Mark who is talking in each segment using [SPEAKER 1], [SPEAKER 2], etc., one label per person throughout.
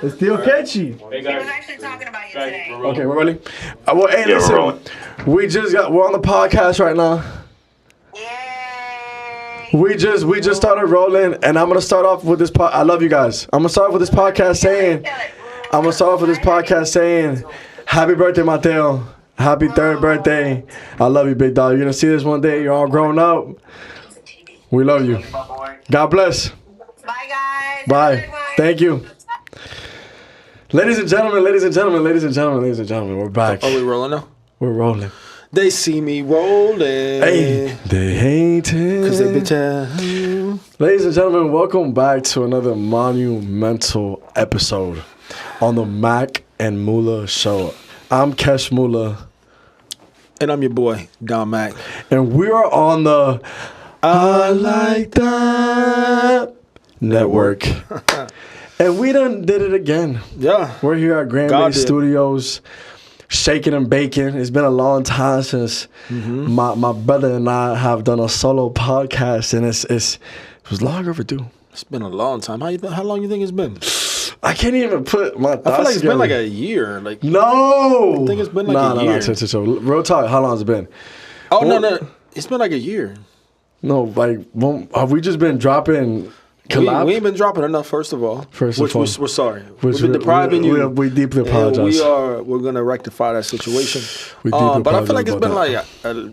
[SPEAKER 1] It's still catchy.
[SPEAKER 2] Hey guys. He was actually talking about you today.
[SPEAKER 1] Okay, we're ready. Well, hey, listen. We're on the podcast right now. We just started rolling, and I'm gonna start off with this. I love you guys. I'm gonna start off with this podcast saying, happy birthday, Mateo. Happy third birthday. I love you, big dog. You're gonna see this one day. You're all grown up. We love you. God bless.
[SPEAKER 2] Bye, guys.
[SPEAKER 1] Bye. Thank you. Ladies and gentlemen, we're back.
[SPEAKER 3] Are we rolling now?
[SPEAKER 1] We're rolling.
[SPEAKER 3] They see me rolling.
[SPEAKER 1] Hey, they hate it.
[SPEAKER 3] Cause they bitch ass.
[SPEAKER 1] Ladies and gentlemen, welcome back to another monumental episode on the Mack and Mula show. I'm Kesh Mula.
[SPEAKER 3] And I'm your boy, Don Mack.
[SPEAKER 1] And we are on the I Like That Network. And we done did it again.
[SPEAKER 3] Yeah.
[SPEAKER 1] We're here at Grand Bay Studios, shaking and baking. It's been a long time since my brother and I have done a solo podcast, and it was long overdue.
[SPEAKER 3] It's been a long time. How long you think it's been?
[SPEAKER 1] I can't even put my thoughts
[SPEAKER 3] I feel like it's
[SPEAKER 1] together.
[SPEAKER 3] been like a year. Like
[SPEAKER 1] no,
[SPEAKER 3] I think it's been like a year.
[SPEAKER 1] No. Real talk. How long has it been?
[SPEAKER 3] Oh no, it's been like a year.
[SPEAKER 1] No, like have we just been dropping?
[SPEAKER 3] We ain't been dropping enough. First of all, we're sorry. We've been depriving you.
[SPEAKER 1] We deeply apologize.
[SPEAKER 3] We're gonna rectify that situation. But I feel like it's been like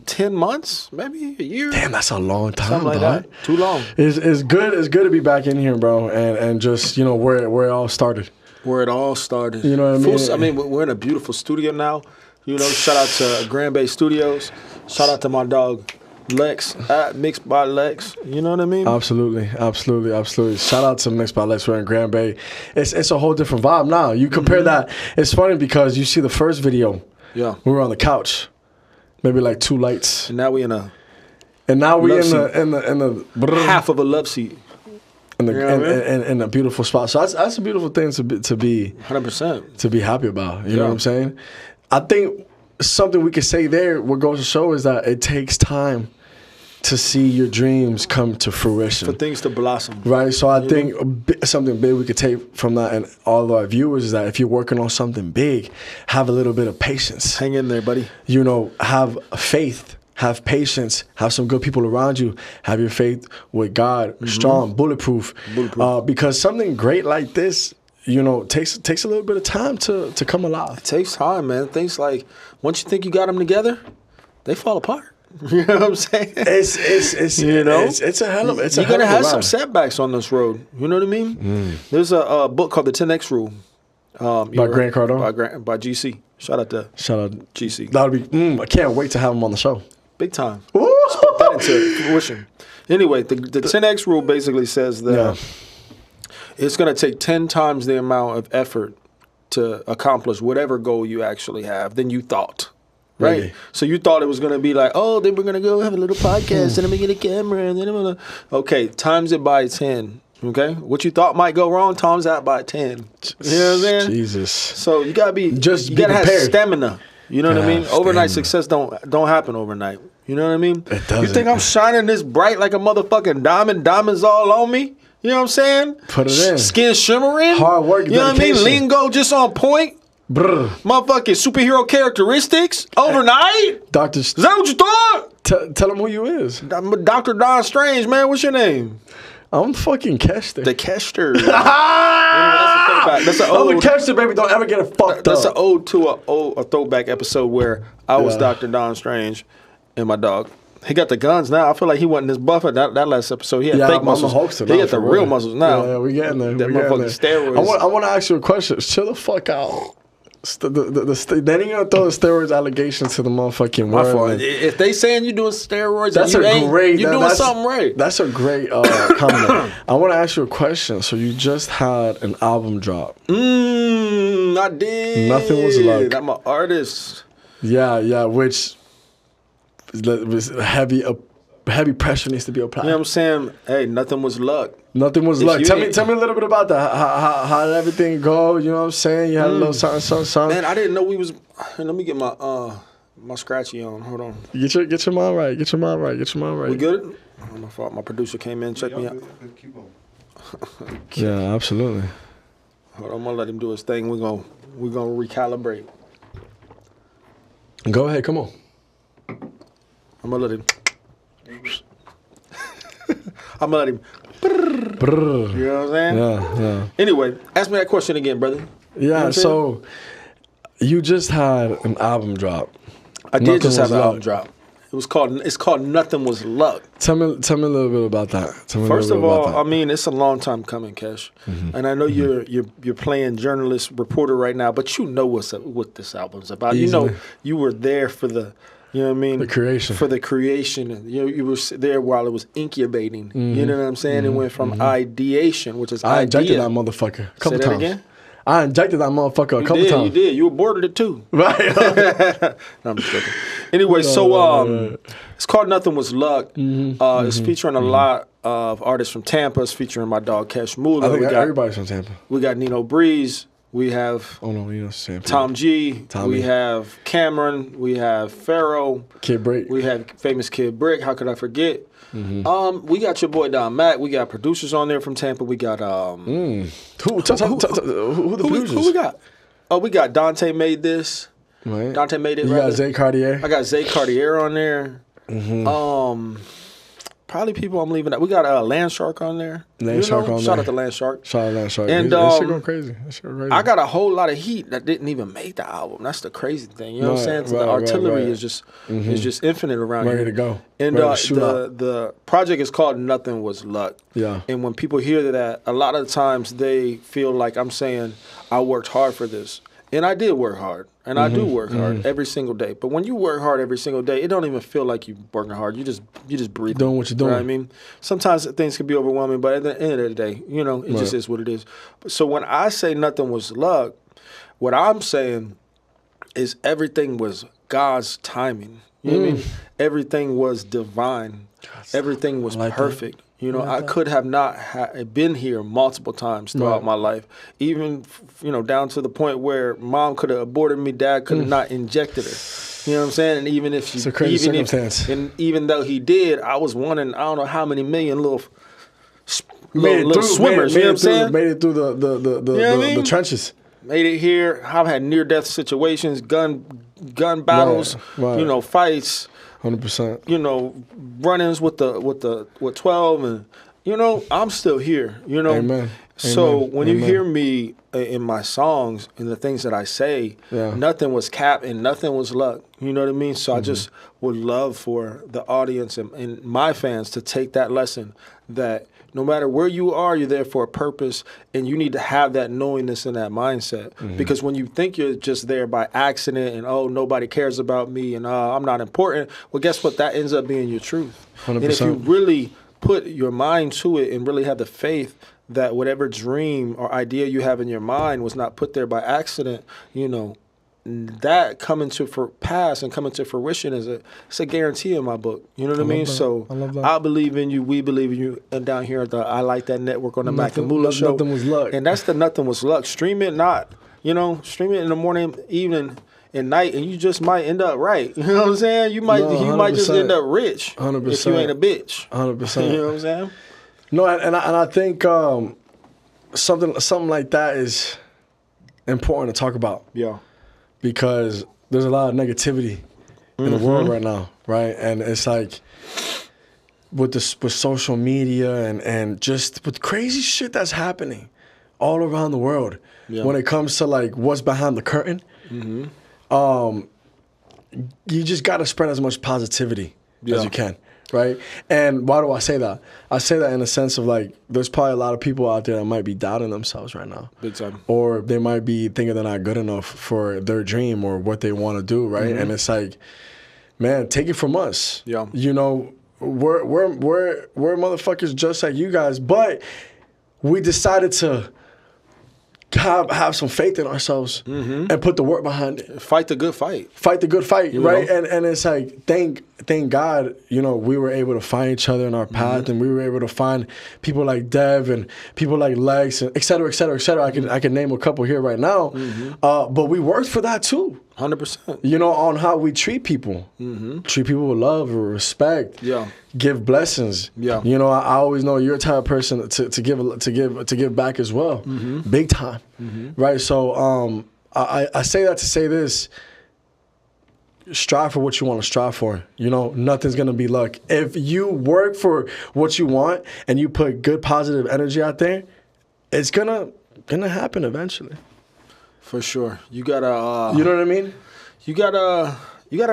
[SPEAKER 3] 10 months, maybe a year.
[SPEAKER 1] Damn, that's a long time.
[SPEAKER 3] Something like that. Too long.
[SPEAKER 1] It's good. It's good to be back in here, bro, and just where it all started.
[SPEAKER 3] Where it all started.
[SPEAKER 1] You know what I mean?
[SPEAKER 3] We're in a beautiful studio now. Shout out to Grand Bay Studios. Shout out to my dog Lex at Mixed by Lex. You know what I mean?
[SPEAKER 1] Absolutely. Shout out to Mixed by Lex. We're in Grand Bay. It's a whole different vibe now. You compare that. It's funny because you see the first video.
[SPEAKER 3] Yeah.
[SPEAKER 1] We were on the couch, maybe like 2 lights,
[SPEAKER 3] and now we in a.
[SPEAKER 1] And now we in the
[SPEAKER 3] half of a love seat.
[SPEAKER 1] In a beautiful spot. So that's a beautiful thing to be
[SPEAKER 3] 100%
[SPEAKER 1] to be happy about. You know what I'm saying? I think something we could say there, what goes to show is that it takes time to see your dreams come to fruition.
[SPEAKER 3] For things to blossom.
[SPEAKER 1] Right? So I think something big we could take from that and all of our viewers is that if you're working on something big, have a little bit of patience.
[SPEAKER 3] Hang in there, buddy.
[SPEAKER 1] Have faith. Have patience. Have some good people around you. Have your faith with God strong, bulletproof. Because something great like this, takes a little bit of time to come alive.
[SPEAKER 3] It takes time, man. Things like once you think you got them together, they fall apart. You know what I'm saying?
[SPEAKER 1] It's a hell of
[SPEAKER 3] you're gonna have some setbacks on this road. You know what I mean? There's a book called The 10X Rule.
[SPEAKER 1] By Grant Cardone?
[SPEAKER 3] By GC. Shout out GC.
[SPEAKER 1] That'll be. I can't wait to have him on the show.
[SPEAKER 3] Big time. Let's put that into fruition. Anyway, the 10X Rule basically says that it's going to take 10 times the amount of effort to accomplish whatever goal you actually have than you thought. Right? Really? So you thought it was going to be like, then we're going to go have a little podcast and I'm going to get a camera and then I'm going to... Okay, times it by 10. Okay? What you thought might go wrong, times that by 10. You know what I'm saying?
[SPEAKER 1] Jesus.
[SPEAKER 3] So you got to be... You got to have stamina. You know what I mean? Overnight success don't happen overnight. You know what I mean?
[SPEAKER 1] It doesn't.
[SPEAKER 3] You think I'm shining this bright like a motherfucking diamond? Diamonds all on me? You know what I'm saying?
[SPEAKER 1] Put it in.
[SPEAKER 3] Skin shimmering.
[SPEAKER 1] Hard work,
[SPEAKER 3] you know what I mean? Lingo just on point.
[SPEAKER 1] Brr.
[SPEAKER 3] Motherfucking superhero characteristics overnight. Is that what you thought?
[SPEAKER 1] Tell them who you is.
[SPEAKER 3] I'm Dr. Don Strange, man. What's your name?
[SPEAKER 1] I'm fucking Kester.
[SPEAKER 3] The Kester. That's an old.
[SPEAKER 1] I'm the Kester, baby. Don't ever get it fucked up.
[SPEAKER 3] That's an ode to a throwback episode where I was Dr. Don Strange and my dog. He got the guns now. I feel like he wasn't this buffer that last episode. He had fake muscles. He got the real muscles now.
[SPEAKER 1] Yeah, we getting there.
[SPEAKER 3] That motherfucking steroids.
[SPEAKER 1] I want to ask you a question. Chill the fuck out. Then you're gonna throw the steroids allegations to the motherfucking world.
[SPEAKER 3] If they saying you doing steroids,
[SPEAKER 1] that's
[SPEAKER 3] you doing something right.
[SPEAKER 1] That's a great comment. I want to ask you a question. So you just had an album drop.
[SPEAKER 3] I did.
[SPEAKER 1] Nothing Was Luck.
[SPEAKER 3] I'm an artist.
[SPEAKER 1] Yeah, which was heavy pressure needs to be applied.
[SPEAKER 3] You know what I'm saying? Hey, nothing was luck.
[SPEAKER 1] Nothing was luck. Tell me a little bit about that. How did everything go? You know what I'm saying? You had a little something.
[SPEAKER 3] Man, I didn't know we was. Let me get my scratchy on. Hold on.
[SPEAKER 1] Get your mind right. Get your mind right.
[SPEAKER 3] We good? Oh, my fault. My producer came in, checked me out.
[SPEAKER 1] Yeah, absolutely.
[SPEAKER 3] Hold on, I'm gonna let him do his thing. We're gonna recalibrate.
[SPEAKER 1] Go ahead, come on.
[SPEAKER 3] I'm gonna let him. I'm gonna let him.
[SPEAKER 1] Brrr.
[SPEAKER 3] You know what I'm saying?
[SPEAKER 1] Yeah.
[SPEAKER 3] Anyway, ask me that question again, brother.
[SPEAKER 1] Yeah,
[SPEAKER 3] You know what I'm
[SPEAKER 1] so you just had an album drop.
[SPEAKER 3] I did
[SPEAKER 1] Nothing
[SPEAKER 3] just have
[SPEAKER 1] Was
[SPEAKER 3] an
[SPEAKER 1] Luck.
[SPEAKER 3] album drop. It's called Nothing Was Luck.
[SPEAKER 1] Tell me a little bit about that.
[SPEAKER 3] First of all, I mean, it's a long time coming, Cash. And I know you're playing journalist, reporter right now, but you know what this album's about.
[SPEAKER 1] Easily.
[SPEAKER 3] You know, you were there for the, you know what I mean?
[SPEAKER 1] The creation.
[SPEAKER 3] For the creation. And, you know, you were there while it was incubating. You know what I'm saying? It went from ideation, which is
[SPEAKER 1] I
[SPEAKER 3] idea.
[SPEAKER 1] injected that motherfucker a couple
[SPEAKER 3] Say that
[SPEAKER 1] times.
[SPEAKER 3] again?
[SPEAKER 1] I injected that motherfucker a couple times.
[SPEAKER 3] You did. You aborted it too.
[SPEAKER 1] Right.
[SPEAKER 3] No, I'm just joking. Anyway, so it's called Nothing Was Luck. It's featuring a lot of artists from Tampa. It's featuring my dog Cash Mula.
[SPEAKER 1] I think everybody's from Tampa.
[SPEAKER 3] We got Nino Breeze. We have
[SPEAKER 1] Tampa.
[SPEAKER 3] Tom G.
[SPEAKER 1] Tommy.
[SPEAKER 3] We have Cameron. We have Pharaoh.
[SPEAKER 1] Kid Break.
[SPEAKER 3] We have famous Kid Brick. How could I forget? We got your boy Don Mack. We got producers on there from Tampa. We got
[SPEAKER 1] Who the producers?
[SPEAKER 3] who we got? Oh, we got Dante Made This.
[SPEAKER 1] Right.
[SPEAKER 3] Dante Made It.
[SPEAKER 1] You got Zay Cartier.
[SPEAKER 3] I got Zay Cartier on there. Probably people I'm leaving out. We got Land Shark on there.
[SPEAKER 1] Shark on
[SPEAKER 3] Shout
[SPEAKER 1] there.
[SPEAKER 3] out to Land Shark.
[SPEAKER 1] Shout out to Land Shark.
[SPEAKER 3] And,
[SPEAKER 1] that shit going crazy. That shit crazy.
[SPEAKER 3] I got a whole lot of heat that didn't even make the album. That's the crazy thing. You know what I'm saying? So the artillery is just infinite around
[SPEAKER 1] Ready
[SPEAKER 3] here.
[SPEAKER 1] to go.
[SPEAKER 3] And
[SPEAKER 1] Ready to shoot
[SPEAKER 3] the project is called Nothing Was Luck.
[SPEAKER 1] Yeah.
[SPEAKER 3] And when people hear that, a lot of the times they feel like I'm saying I worked hard for this. And I did work hard. And I do work hard every single day. But when you work hard every single day, it don't even feel like you working hard. You just breathe.
[SPEAKER 1] Doing what you're doing.
[SPEAKER 3] Right? I mean, sometimes things can be overwhelming, but at the end of the day, you know, it just is what it is. So when I say nothing was luck, what I'm saying is everything was God's timing. You know what I mean? Everything was divine. Everything was perfect. You know, I could have not been here multiple times throughout my life, even, you know, down to the point where mom could have aborted me, dad could have not injected her. You know what I'm saying? And even if she,
[SPEAKER 1] It's a crazy circumstance.
[SPEAKER 3] and even though he did, I was one in I don't know how many million little
[SPEAKER 1] Made
[SPEAKER 3] swimmers. You know what I'm saying?
[SPEAKER 1] Made it through the trenches.
[SPEAKER 3] Made it here. I've had near death situations, gun battles,
[SPEAKER 1] Right.
[SPEAKER 3] you know, fights.
[SPEAKER 1] 100%.
[SPEAKER 3] You know, run-ins with 12, and you know, I'm still here. You know,
[SPEAKER 1] Amen.
[SPEAKER 3] So
[SPEAKER 1] Amen.
[SPEAKER 3] when you hear me in my songs and the things that I say, nothing was cap and nothing was luck. You know what I mean? So I just would love for the audience and my fans to take that lesson that no matter where you are, you're there for a purpose, and you need to have that knowingness and that mindset. Because when you think you're just there by accident and, oh, nobody cares about me and I'm not important, well, guess what? That ends up being your truth.
[SPEAKER 1] 100%.
[SPEAKER 3] And if you really put your mind to it and really have the faith that whatever dream or idea you have in your mind was not put there by accident, you know, that coming to pass and coming to fruition it's a guarantee in my book. You know what I mean? So I believe in you. We believe in you. And down here at the I Like That Network on the Mack and Mula show.
[SPEAKER 1] Nothing was luck.
[SPEAKER 3] And that's the Nothing Was Luck. Stream it stream it in the morning, evening, and night, and you just might end up right. You know what I'm saying? You might just end up rich
[SPEAKER 1] 100%.
[SPEAKER 3] if you ain't a bitch.
[SPEAKER 1] 100%.
[SPEAKER 3] You know what I'm saying?
[SPEAKER 1] No, and I think something like that is important to talk about.
[SPEAKER 3] Yeah.
[SPEAKER 1] Because there's a lot of negativity in the world right now, right? And it's like with social media and just with crazy shit that's happening all around the world. Yeah. When it comes to like what's behind the curtain, you just got to spread as much positivity as you can. Right? And why do I say that? I say that in the sense of like, there's probably a lot of people out there that might be doubting themselves right now.
[SPEAKER 3] Big time.
[SPEAKER 1] Or they might be thinking they're not good enough for their dream or what they want to do, right? And it's like, man, take it from us.
[SPEAKER 3] Yeah.
[SPEAKER 1] You know, we're motherfuckers just like you guys, but we decided to have some faith in ourselves and put the work behind it.
[SPEAKER 3] Fight the good fight.
[SPEAKER 1] Fight the good fight,
[SPEAKER 3] You
[SPEAKER 1] right?
[SPEAKER 3] know?
[SPEAKER 1] And it's like, thank thank God, you know, we were able to find each other in our path, and we were able to find people like Dev and people like Lex, and et cetera, et cetera, et cetera. I can name a couple here right now. But we worked for that too.
[SPEAKER 3] 100%.
[SPEAKER 1] You know, on how we treat people. Treat people with love or respect.
[SPEAKER 3] Yeah.
[SPEAKER 1] Give blessings. Yeah. You know, I always know you're a type of person to give back as well. Big time. Right. So I say that to say this. Strive for what you want to strive for. You know, nothing's going to be luck. If you work for what you want and you put good positive energy out there, it's gonna happen eventually.
[SPEAKER 3] For sure. You gotta
[SPEAKER 1] you know what I mean?
[SPEAKER 3] You gotta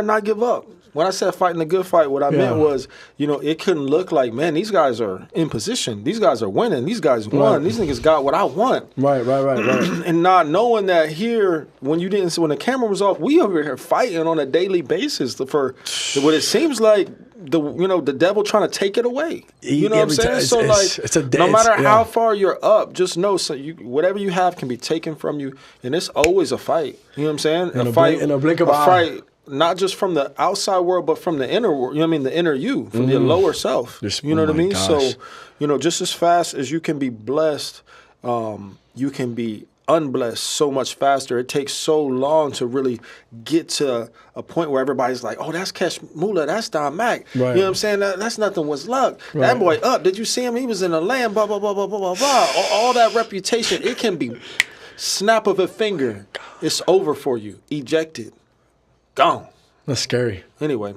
[SPEAKER 3] not give up. When I said fighting the good fight, what I meant was, you know, it couldn't look like, man, these guys are in position. These guys are winning. These guys won. These niggas got what I want. Right. And not knowing that here, when the camera was off, we over here fighting on a daily basis for what it seems like the devil trying to take it away. You know what I'm saying? So no matter how far you're up, just know whatever you have can be taken from you, and it's always a fight. You know what I'm saying?
[SPEAKER 1] In a blink of an eye.
[SPEAKER 3] Not just from the outside world, but from the inner world. You know what I mean? The inner you, from your lower self. You know what I mean?
[SPEAKER 1] Gosh.
[SPEAKER 3] So, you know, just as fast as you can be blessed, you can be unblessed so much faster. It takes so long to really get to a point where everybody's like, oh, that's Cash Mula, that's Don Mack. Right. You know what I'm saying? That's nothing was luck. Right. That boy up. Did you see him? He was in the land, blah, blah, blah, blah, blah, blah, blah. All that reputation, it can be snap of a finger. It's over for you. Ejected. Gone.
[SPEAKER 1] That's scary.
[SPEAKER 3] Anyway,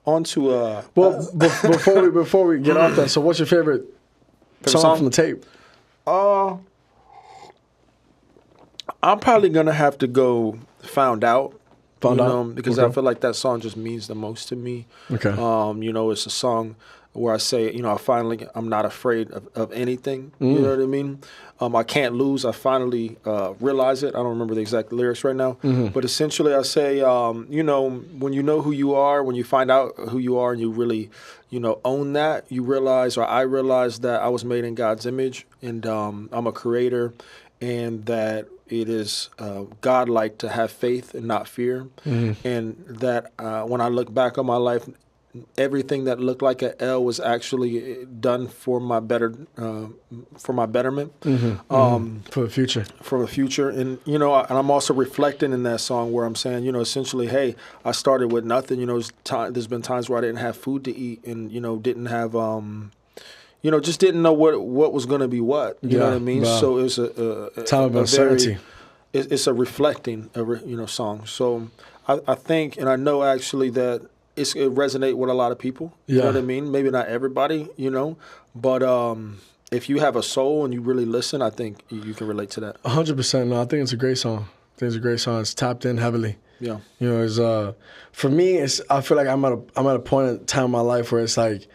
[SPEAKER 3] on to
[SPEAKER 1] before we get off that, so what's your favorite song from the tape?
[SPEAKER 3] I'm probably gonna have to go Found Out. Because
[SPEAKER 1] okay.
[SPEAKER 3] I feel like that song just means the most to me.
[SPEAKER 1] Okay.
[SPEAKER 3] You know, it's a song where I say, you know, I'm not afraid of anything. You know what I mean? I can't lose. I finally realize it. I don't remember the exact lyrics right now. But essentially I say, you know, when you know who you are, when you find out who you are and you really, you know, own that, you realize, or I realized that I was made in God's image and I'm a creator, and that it is God-like to have faith and not fear. And that when I look back on my life, everything that looked like an L was actually done for my betterment, for the future. And you know, and I'm also reflecting in that song where I'm saying, you know, essentially, hey, I started with nothing. You know, there's been times where I didn't have food to eat, and you know, didn't have, you know, just didn't know what was going to be what. You know what I mean? Wow. So it was a time of uncertainty. It's a reflecting, you know, song. So I think, and I know actually that it resonate with a lot of people. You know what I mean? Maybe not everybody, you know, but if you have a soul and you really listen, I think you can relate to that.
[SPEAKER 1] 100%. No, I think it's a great song. It's tapped in heavily. Yeah. You know, it's for me, I feel like I'm at a point in time in my life where it's like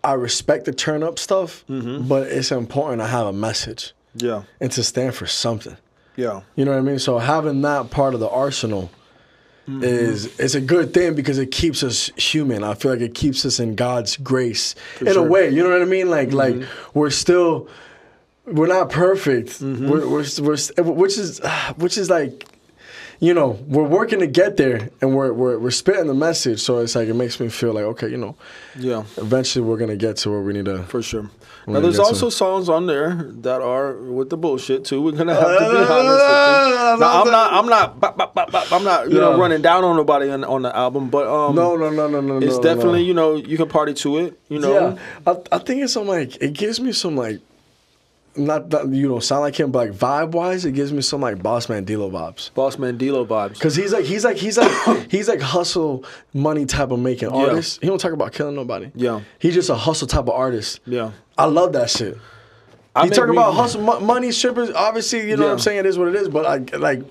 [SPEAKER 1] I respect the turn up stuff, but it's important to have a message. Yeah. And to stand for something. Yeah. You know what I mean? So having that part of the arsenal it's a good thing because it keeps us human. I feel like it keeps us in God's grace a way. You know what I mean? Like we're not perfect. Which is like, you know, we're working to get there, and we're spitting the message. So it's like it makes me feel like, okay, you know, eventually we're gonna get to where we need to.
[SPEAKER 3] For sure. Now there's also songs on there that are with the bullshit too. We're gonna have to be honest. Now, I'm not you know, running down on nobody on the album, but
[SPEAKER 1] no.
[SPEAKER 3] It's definitely you know, you can party to it. You know,
[SPEAKER 1] I think it's some like, it gives me some like, not that, you know, sound like him, but like vibe wise, it gives me some like Boss Man D-Lo vibes. Because he's like hustle money type of making artist. He don't talk about killing nobody. Yeah, he's just a hustle type of artist. Yeah, I love that shit. He talk about hustle money, strippers. Obviously, you know what I'm saying. It is what it is. But I like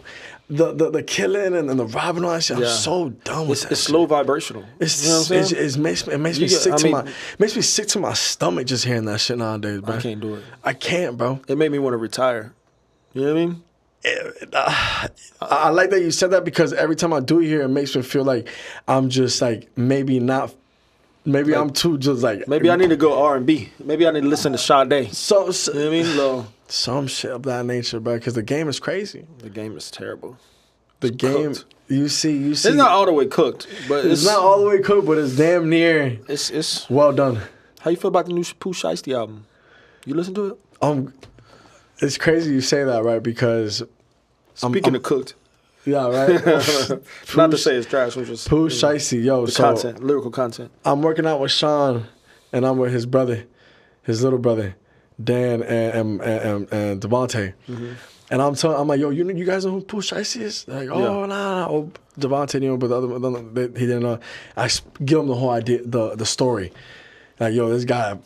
[SPEAKER 1] the killing and the robbing and all that shit. I'm so done with that.
[SPEAKER 3] It's slow vibrational.
[SPEAKER 1] It's, you know what I'm saying? It makes me sick to my stomach just hearing that shit nowadays, bro.
[SPEAKER 3] I can't do it.
[SPEAKER 1] I can't, bro.
[SPEAKER 3] It made me want to retire. You know what I mean?
[SPEAKER 1] I like that you said that, because every time I do hear it, makes me feel like I'm just like maybe I'm too just like.
[SPEAKER 3] Maybe I need to go R&B. Maybe I need to listen to Sade.
[SPEAKER 1] So
[SPEAKER 3] you know what I mean?
[SPEAKER 1] Some shit of that nature, bro, because the game is crazy.
[SPEAKER 3] The game is terrible.
[SPEAKER 1] the game.
[SPEAKER 3] Cooked.
[SPEAKER 1] You see.
[SPEAKER 3] It's not all the way cooked, but
[SPEAKER 1] It's not all the way cooked, but it's damn near.
[SPEAKER 3] It's
[SPEAKER 1] well done.
[SPEAKER 3] How you feel about the new Pooh Sheisty album? You listen to it?
[SPEAKER 1] It's crazy you say that, right? Because
[SPEAKER 3] Speaking of cooked,
[SPEAKER 1] yeah, right.
[SPEAKER 3] not to say it's trash, which is
[SPEAKER 1] Pooh Sheisty, yo. So
[SPEAKER 3] content, lyrical content.
[SPEAKER 1] I'm working out with Sean, and I'm with his brother, his little brother, Dan and Devontae.
[SPEAKER 3] Mm-hmm.
[SPEAKER 1] And I'm like, yo, you guys know who Pooh Sheisty is? They're like, oh, nah. Oh, Devontae knew, but the other, he didn't know. I give him the whole idea, the story. Like, yo, this guy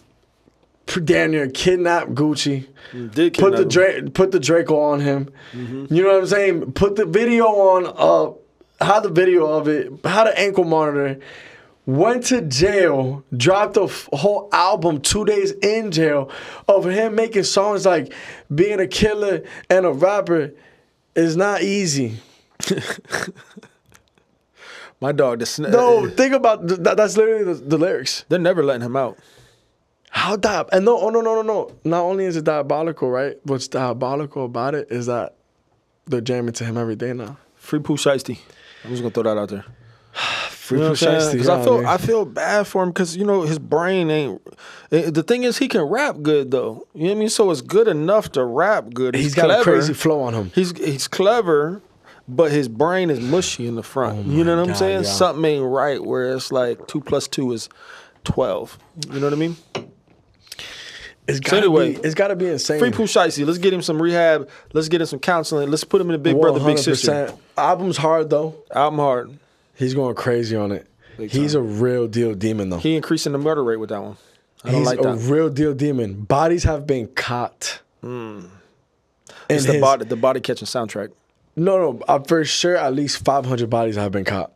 [SPEAKER 1] damn near kidnapped Gucci. Put the Draco on him. Mm-hmm. You know what I'm saying? Put the video on. Had the video of it. Had an ankle monitor. Went to jail. Dropped a whole album 2 days in jail of him making songs like being a killer and a rapper is not easy.
[SPEAKER 3] My dog.
[SPEAKER 1] Think about that's literally the lyrics.
[SPEAKER 3] They're never letting him out.
[SPEAKER 1] How and no. Not only is it diabolical, right? What's diabolical about it is that they're jamming to him every day now.
[SPEAKER 3] Free Pooh Sheisty. I'm just gonna throw that out there.
[SPEAKER 1] Free Pooh Sheisty.
[SPEAKER 3] Because I feel bad for him because his brain ain't. The thing is, he can rap good though. You know what I mean? So it's good enough to rap good.
[SPEAKER 1] He's got a crazy flow on him.
[SPEAKER 3] He's clever, but his brain is mushy in the front. You know what I'm saying? Yeah. Something ain't right where it's like 2 + 2 is 12. You know what I mean?
[SPEAKER 1] It's gotta be insane.
[SPEAKER 3] Free Pooh Sheisty. Let's get him some rehab. Let's get him some counseling. Let's put him in a Big Brother, Big Sister.
[SPEAKER 1] Album's hard though.
[SPEAKER 3] Album hard.
[SPEAKER 1] He's going crazy on it. He's a real deal demon though.
[SPEAKER 3] He increasing the murder rate with that one. I don't like that.
[SPEAKER 1] He's a real deal demon. Bodies have been caught.
[SPEAKER 3] It's the body catching soundtrack.
[SPEAKER 1] No. For sure, at least 500 bodies have been caught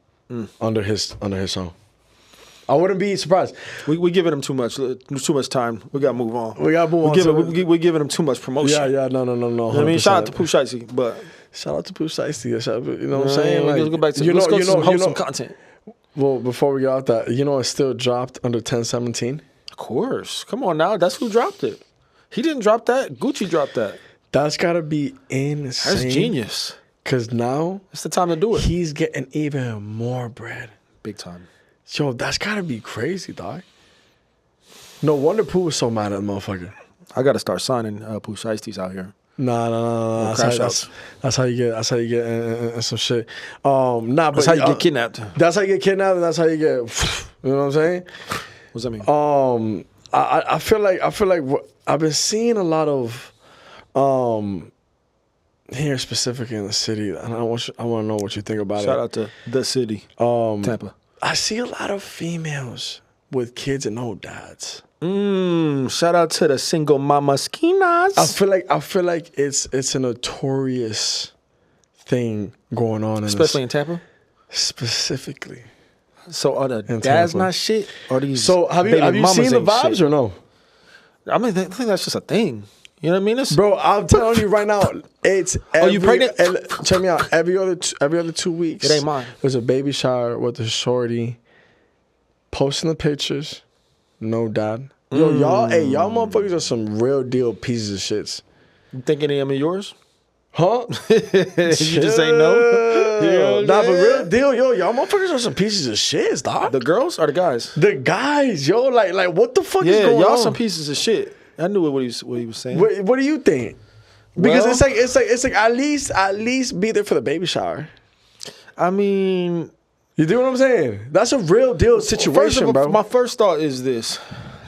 [SPEAKER 1] under his song. I wouldn't be surprised.
[SPEAKER 3] We giving him too much time. We gotta move on.
[SPEAKER 1] We're
[SPEAKER 3] giving him too much promotion.
[SPEAKER 1] Yeah. No.
[SPEAKER 3] You know what I mean, shout out to Pooh Sheisty, but
[SPEAKER 1] shout out to Pooh Sheisty. You know what I'm saying?
[SPEAKER 3] Let's go back to let's go to some wholesome content.
[SPEAKER 1] Well, before we get out that, it's still dropped under 1017.
[SPEAKER 3] Of course. Come on now. That's who dropped it. He didn't drop that. Gucci dropped that.
[SPEAKER 1] That's gotta be insane.
[SPEAKER 3] That's genius.
[SPEAKER 1] Cause now
[SPEAKER 3] it's the time to do it.
[SPEAKER 1] He's getting even more bread.
[SPEAKER 3] Big time.
[SPEAKER 1] Yo, that's gotta be crazy, dog. No wonder Pooh was so mad at the motherfucker.
[SPEAKER 3] I gotta start signing Pooh Sheisties out here.
[SPEAKER 1] Nah. That's how you get some shit.
[SPEAKER 3] That's how you get kidnapped.
[SPEAKER 1] That's how you get kidnapped, and that's how you get. You know what I'm saying?
[SPEAKER 3] What's that mean?
[SPEAKER 1] I feel like I've been seeing a lot of here specifically in the city, and I want to know what you think about it.
[SPEAKER 3] Shout out to the city, Tampa.
[SPEAKER 1] I see a lot of females with kids and no dads.
[SPEAKER 3] Shout out to the single mama skinas.
[SPEAKER 1] I feel like it's a notorious thing going on,
[SPEAKER 3] especially in Tampa.
[SPEAKER 1] Specifically.
[SPEAKER 3] So are the dads not shit? Or these?
[SPEAKER 1] So have you seen the vibes or no?
[SPEAKER 3] I mean, I think that's just a thing. You know what I mean?
[SPEAKER 1] Bro, I'm telling you right now, it's
[SPEAKER 3] you pregnant?
[SPEAKER 1] Check me out. Every other 2 weeks,
[SPEAKER 3] it ain't mine.
[SPEAKER 1] There's a baby shower with a shorty posting the pictures. No dad. Yo, y'all motherfuckers are some real deal pieces of shits.
[SPEAKER 3] You think any of them are yours?
[SPEAKER 1] Huh?
[SPEAKER 3] You just ain't no.
[SPEAKER 1] Nah, but real deal, yo, y'all motherfuckers are some pieces of shit, dog.
[SPEAKER 3] The girls or the guys?
[SPEAKER 1] The guys, yo, like what the fuck is going on?
[SPEAKER 3] Yeah, y'all some pieces of shit. I knew what he was saying.
[SPEAKER 1] What do you think? Because it's like at least be there for the baby shower.
[SPEAKER 3] I mean,
[SPEAKER 1] you do what I'm saying? That's a real deal situation, bro.
[SPEAKER 3] My first thought is this: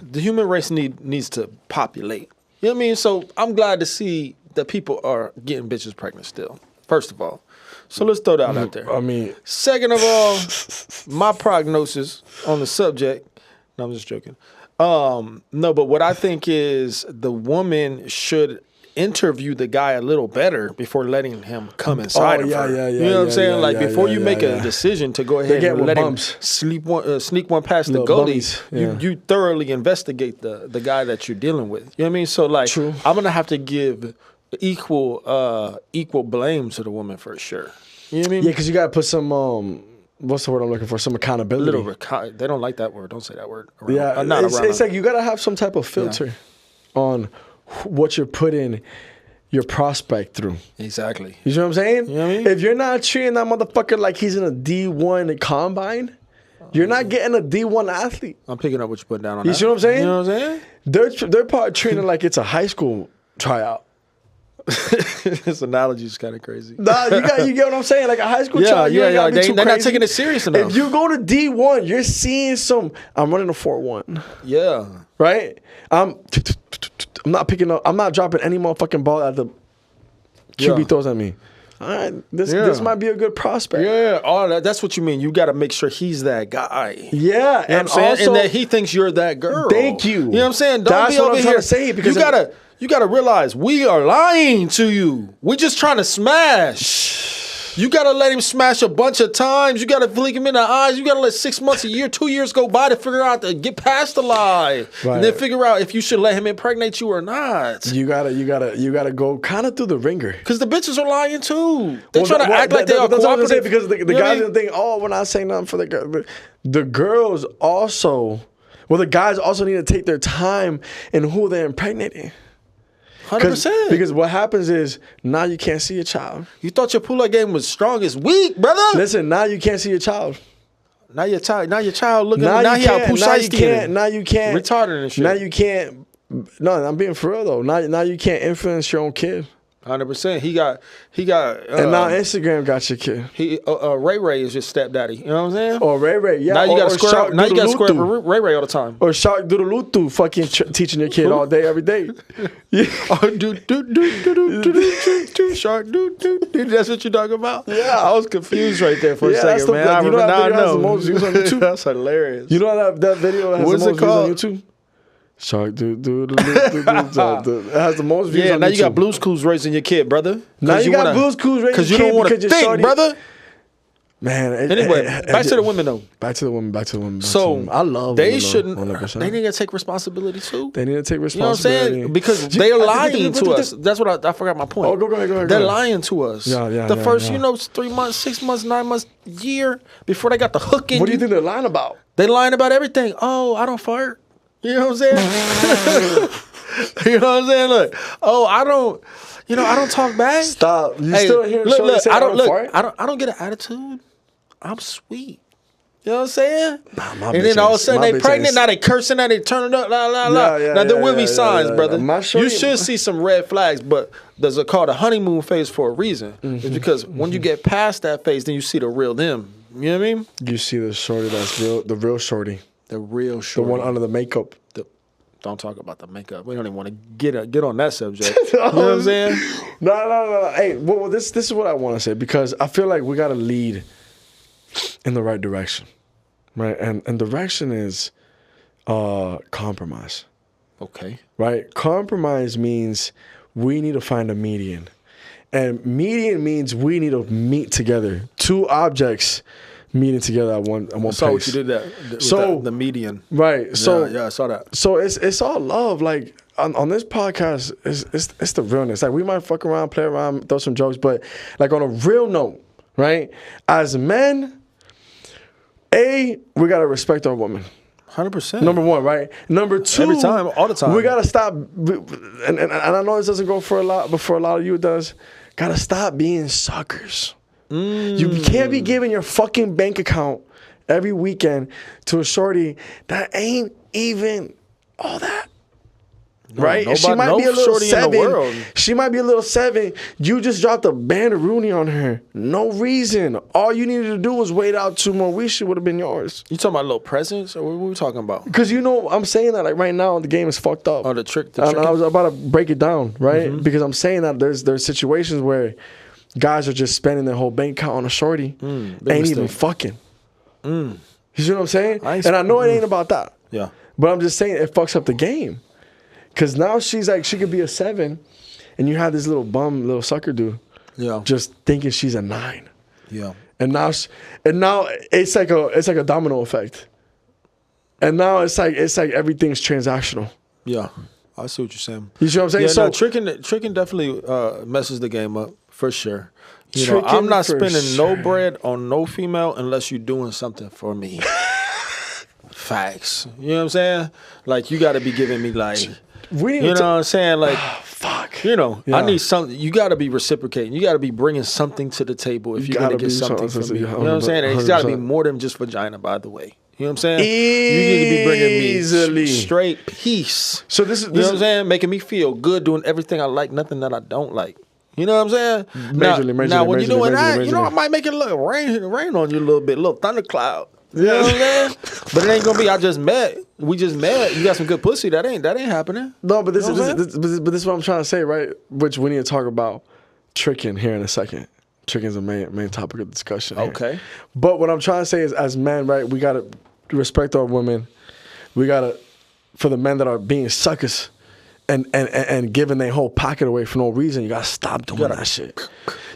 [SPEAKER 3] the human race needs to populate. You know what I mean? So I'm glad to see that people are getting bitches pregnant still. First of all, so let's throw that out there.
[SPEAKER 1] I mean,
[SPEAKER 3] second of all, my prognosis on the subject. No, I'm just joking. No, but what I think is the woman should interview the guy a little better before letting him come inside of her. You know what I'm saying? Before you make a decision to go ahead and let him sneak one past the goalies, you thoroughly investigate the guy that you're dealing with. You know what I mean? So True. I'm gonna have to give equal blame to the woman for sure. You know what I mean?
[SPEAKER 1] Yeah, because you gotta put some what's the word I'm looking for? Some accountability.
[SPEAKER 3] They don't like that word. Don't say that word.
[SPEAKER 1] It's like you gotta have some type of filter on what you're putting your prospect through.
[SPEAKER 3] Exactly.
[SPEAKER 1] You see what I'm saying?
[SPEAKER 3] You know what I mean?
[SPEAKER 1] If you're not treating that motherfucker like he's in a D1 combine, you're not getting a D1 athlete.
[SPEAKER 3] I'm picking up what you put down on that.
[SPEAKER 1] You see what I'm saying?
[SPEAKER 3] You know what I'm saying?
[SPEAKER 1] They're probably treating it like it's a high school tryout.
[SPEAKER 3] This analogy is kind of crazy.
[SPEAKER 1] Nah, you get what I'm saying? Like a high school tryout, you ain't gotta be too
[SPEAKER 3] They're not
[SPEAKER 1] crazy.
[SPEAKER 3] taking it serious enough.
[SPEAKER 1] If you go to D1, you're seeing some. I'm running a 4.1.
[SPEAKER 3] Yeah.
[SPEAKER 1] Right? I'm not picking up. I'm not dropping any motherfucking ball at the QB throws at me. All right, this might be a good prospect.
[SPEAKER 3] Yeah, all that's what you mean. You got to make sure he's that guy.
[SPEAKER 1] Yeah,
[SPEAKER 3] You know what I'm saying?
[SPEAKER 1] also,
[SPEAKER 3] and that he thinks you're that girl.
[SPEAKER 1] Thank you.
[SPEAKER 3] You know what I'm saying? Don't
[SPEAKER 1] That's
[SPEAKER 3] be
[SPEAKER 1] what
[SPEAKER 3] over
[SPEAKER 1] I'm
[SPEAKER 3] here.
[SPEAKER 1] trying to say, because
[SPEAKER 3] you gotta realize we are lying to you. We're just trying to smash. You gotta let him smash a bunch of times. You gotta flick him in the eyes. You gotta let 6 months, a year, 2 years go by to figure out to get past the lie,
[SPEAKER 1] Right.
[SPEAKER 3] and then figure out if you should let him impregnate you or not.
[SPEAKER 1] You gotta go kind of through the ringer.
[SPEAKER 3] Because the bitches are lying too. They
[SPEAKER 1] Well,
[SPEAKER 3] try to act like they are
[SPEAKER 1] that's what I'm saying,
[SPEAKER 3] cooperative.
[SPEAKER 1] because the guys didn't think, oh, we're not saying nothing for the girl. The girls also, the guys also need to take their time in who they're impregnating.
[SPEAKER 3] 100%.
[SPEAKER 1] Because what happens is now you can't see your child.
[SPEAKER 3] You thought your pull-up game was strong. It's weak, brother.
[SPEAKER 1] Listen, now you can't see your child.
[SPEAKER 3] Now your child looking. Now he out Pooh Sheisty.
[SPEAKER 1] Now you can't.
[SPEAKER 3] Retarded and shit.
[SPEAKER 1] Now you can't. No, I'm being for real though. Now you can't influence your own kid.
[SPEAKER 3] 100%. He got.
[SPEAKER 1] And now Instagram got your kid.
[SPEAKER 3] Ray is your stepdaddy. You know what I'm saying?
[SPEAKER 1] Or Ray, yeah.
[SPEAKER 3] Now you got to square
[SPEAKER 1] Shark
[SPEAKER 3] up. Now you got to square up
[SPEAKER 1] Doodle-Loo-Doo.
[SPEAKER 3] with Ray all the time.
[SPEAKER 1] Or Shark Doodle-Loo-Doo fucking teaching your kid all day, every day. Yeah.
[SPEAKER 3] Oh, Shark That's what you're talking about?
[SPEAKER 1] Yeah.
[SPEAKER 3] I was confused right there for a
[SPEAKER 1] that's
[SPEAKER 3] second, man.
[SPEAKER 1] you know that video has the
[SPEAKER 3] know.
[SPEAKER 1] most views on YouTube?
[SPEAKER 3] That's hilarious.
[SPEAKER 1] You know that video has
[SPEAKER 3] What's
[SPEAKER 1] the
[SPEAKER 3] it
[SPEAKER 1] most views
[SPEAKER 3] called?
[SPEAKER 1] on YouTube? Shark It has the most views on
[SPEAKER 3] now
[SPEAKER 1] YouTube.
[SPEAKER 3] you got Blue's Clues raising your kid, brother.
[SPEAKER 1] Now you got Blue's Clues raising
[SPEAKER 3] because you
[SPEAKER 1] your
[SPEAKER 3] don't
[SPEAKER 1] kid
[SPEAKER 3] want to
[SPEAKER 1] because your
[SPEAKER 3] think,
[SPEAKER 1] shorty-
[SPEAKER 3] brother.
[SPEAKER 1] Man,
[SPEAKER 3] Anyway, back to the women though.
[SPEAKER 1] Back to the women.
[SPEAKER 3] So
[SPEAKER 1] I love
[SPEAKER 3] they
[SPEAKER 1] women,
[SPEAKER 3] shouldn't.
[SPEAKER 1] 100%.
[SPEAKER 3] They need to take responsibility too.
[SPEAKER 1] They need to take
[SPEAKER 3] You know what I'm
[SPEAKER 1] responsibility.
[SPEAKER 3] saying? Because they're lying to us. That's what I forgot my point.
[SPEAKER 1] Oh, go ahead.
[SPEAKER 3] They're lying to us.
[SPEAKER 1] Yeah,
[SPEAKER 3] the first,
[SPEAKER 1] yeah.
[SPEAKER 3] 3 months, 6 months, 9 months, year before they got the hook in.
[SPEAKER 1] What do you think they're lying about?
[SPEAKER 3] They lying about everything. Oh, I don't fart. You know what I'm saying? You know what I'm saying? Look. Oh, I don't talk back.
[SPEAKER 1] Stop. You still hear
[SPEAKER 3] look,
[SPEAKER 1] Shorty say
[SPEAKER 3] I don't
[SPEAKER 1] fart?
[SPEAKER 3] I don't get an attitude. I'm sweet. You know what I'm saying?
[SPEAKER 1] Nah, my
[SPEAKER 3] and
[SPEAKER 1] bitch
[SPEAKER 3] then all of a
[SPEAKER 1] ain't-
[SPEAKER 3] sudden
[SPEAKER 1] my
[SPEAKER 3] they
[SPEAKER 1] bitch
[SPEAKER 3] pregnant.
[SPEAKER 1] ain't-
[SPEAKER 3] Now they cursing. Now they turning up. La la la.
[SPEAKER 1] Yeah,
[SPEAKER 3] now there will be
[SPEAKER 1] yeah,
[SPEAKER 3] signs,
[SPEAKER 1] yeah.
[SPEAKER 3] brother.
[SPEAKER 1] My shorty-
[SPEAKER 3] You should see some red flags, but there's a called a honeymoon phase for a reason. It's because when you get past that phase, then you see the real them. You know what I mean?
[SPEAKER 1] You see the shorty that's real, the real shorty,
[SPEAKER 3] The real
[SPEAKER 1] the
[SPEAKER 3] shorty.
[SPEAKER 1] one under the makeup.
[SPEAKER 3] Don't talk about the makeup. We don't even want to get on that subject. You know what I'm saying?
[SPEAKER 1] No. Hey, well, this is what I want to say, because I feel like we got to lead in the right direction, right? And direction is compromise,
[SPEAKER 3] Okay.
[SPEAKER 1] right? Compromise means we need to find a median, and median means we need to meet together. Two objects meeting together at one
[SPEAKER 3] I
[SPEAKER 1] place.
[SPEAKER 3] saw what you did that.
[SPEAKER 1] So-
[SPEAKER 3] the median.
[SPEAKER 1] Right. So
[SPEAKER 3] yeah, I saw that.
[SPEAKER 1] So it's all love. Like on this podcast, it's the realness. Like we might fuck around, play around, throw some jokes, but like on a real note, right? As men, we gotta respect our women.
[SPEAKER 3] 100%.
[SPEAKER 1] Number one, right? Number two,
[SPEAKER 3] Every time, all the time.
[SPEAKER 1] we gotta stop. And I know this doesn't go for a lot, but for a lot of you it does. Gotta stop being suckers. You can't be giving your fucking bank account every weekend to a shorty that ain't even all that. Right?
[SPEAKER 3] nobody-
[SPEAKER 1] She might
[SPEAKER 3] no
[SPEAKER 1] be a little
[SPEAKER 3] shorty in the world.
[SPEAKER 1] 7. She might be a little 7. You just dropped a band of Rooney on her. No reason. All you needed to do was wait out 2 more weeks. She would have been yours.
[SPEAKER 3] You talking about little presents, or what are we talking about?
[SPEAKER 1] Because I'm saying that like right now the game is fucked up.
[SPEAKER 3] Oh, the trick.
[SPEAKER 1] And I was about to break it down, right? Because I'm saying that there's situations where guys are just spending their whole bank account on a shorty, ain't even
[SPEAKER 3] mistake.
[SPEAKER 1] fucking. You see what I'm saying?
[SPEAKER 3] I ain't
[SPEAKER 1] And I know it ain't about that.
[SPEAKER 3] Yeah.
[SPEAKER 1] But I'm just saying it fucks up the game. Because now she's like, she could be a 7, and you have this little sucker dude
[SPEAKER 3] Yeah.
[SPEAKER 1] just thinking she's a 9.
[SPEAKER 3] Yeah.
[SPEAKER 1] And now it's like a domino effect. And now it's like everything's transactional.
[SPEAKER 3] Yeah. I see what you're saying.
[SPEAKER 1] You see what I'm saying?
[SPEAKER 3] Yeah,
[SPEAKER 1] So
[SPEAKER 3] tricking definitely messes the game up for sure. You know,
[SPEAKER 1] Tricking
[SPEAKER 3] I'm not
[SPEAKER 1] for
[SPEAKER 3] spending no
[SPEAKER 1] sure.
[SPEAKER 3] bread on no female unless you're doing something for me. Facts. You know what I'm saying? Like you got to be giving me like,
[SPEAKER 1] we need
[SPEAKER 3] you
[SPEAKER 1] to
[SPEAKER 3] know what I'm saying? Like
[SPEAKER 1] fuck.
[SPEAKER 3] You know,
[SPEAKER 1] Yeah.
[SPEAKER 3] I need something. You got to be reciprocating. You got to be bringing something to the table if you're going to get something from me. You know what I'm saying? And it's got to be more than just vagina, by the way. You know what I'm saying? You need to be bringing me straight peace.
[SPEAKER 1] So this is,
[SPEAKER 3] you know what I'm saying? Making me feel good, doing everything I like, nothing that I don't like. You know what I'm saying?
[SPEAKER 1] Majorly,
[SPEAKER 3] now when you're doing that, you know, I might make it look rain on you a little bit, a little thundercloud. You know what I'm saying? But it ain't gonna be. I just met. We just met. You got some good pussy. That ain't happening.
[SPEAKER 1] No, but this is what I'm trying to say, right? Which we need to talk about tricking here in a second. Tricking is the main topic of discussion. Here.
[SPEAKER 3] Okay.
[SPEAKER 1] But what I'm trying to say is, as men, right, we gotta respect our women. We gotta, for the men that are being suckers and giving their whole pocket away for no reason, you gotta stop doing that shit.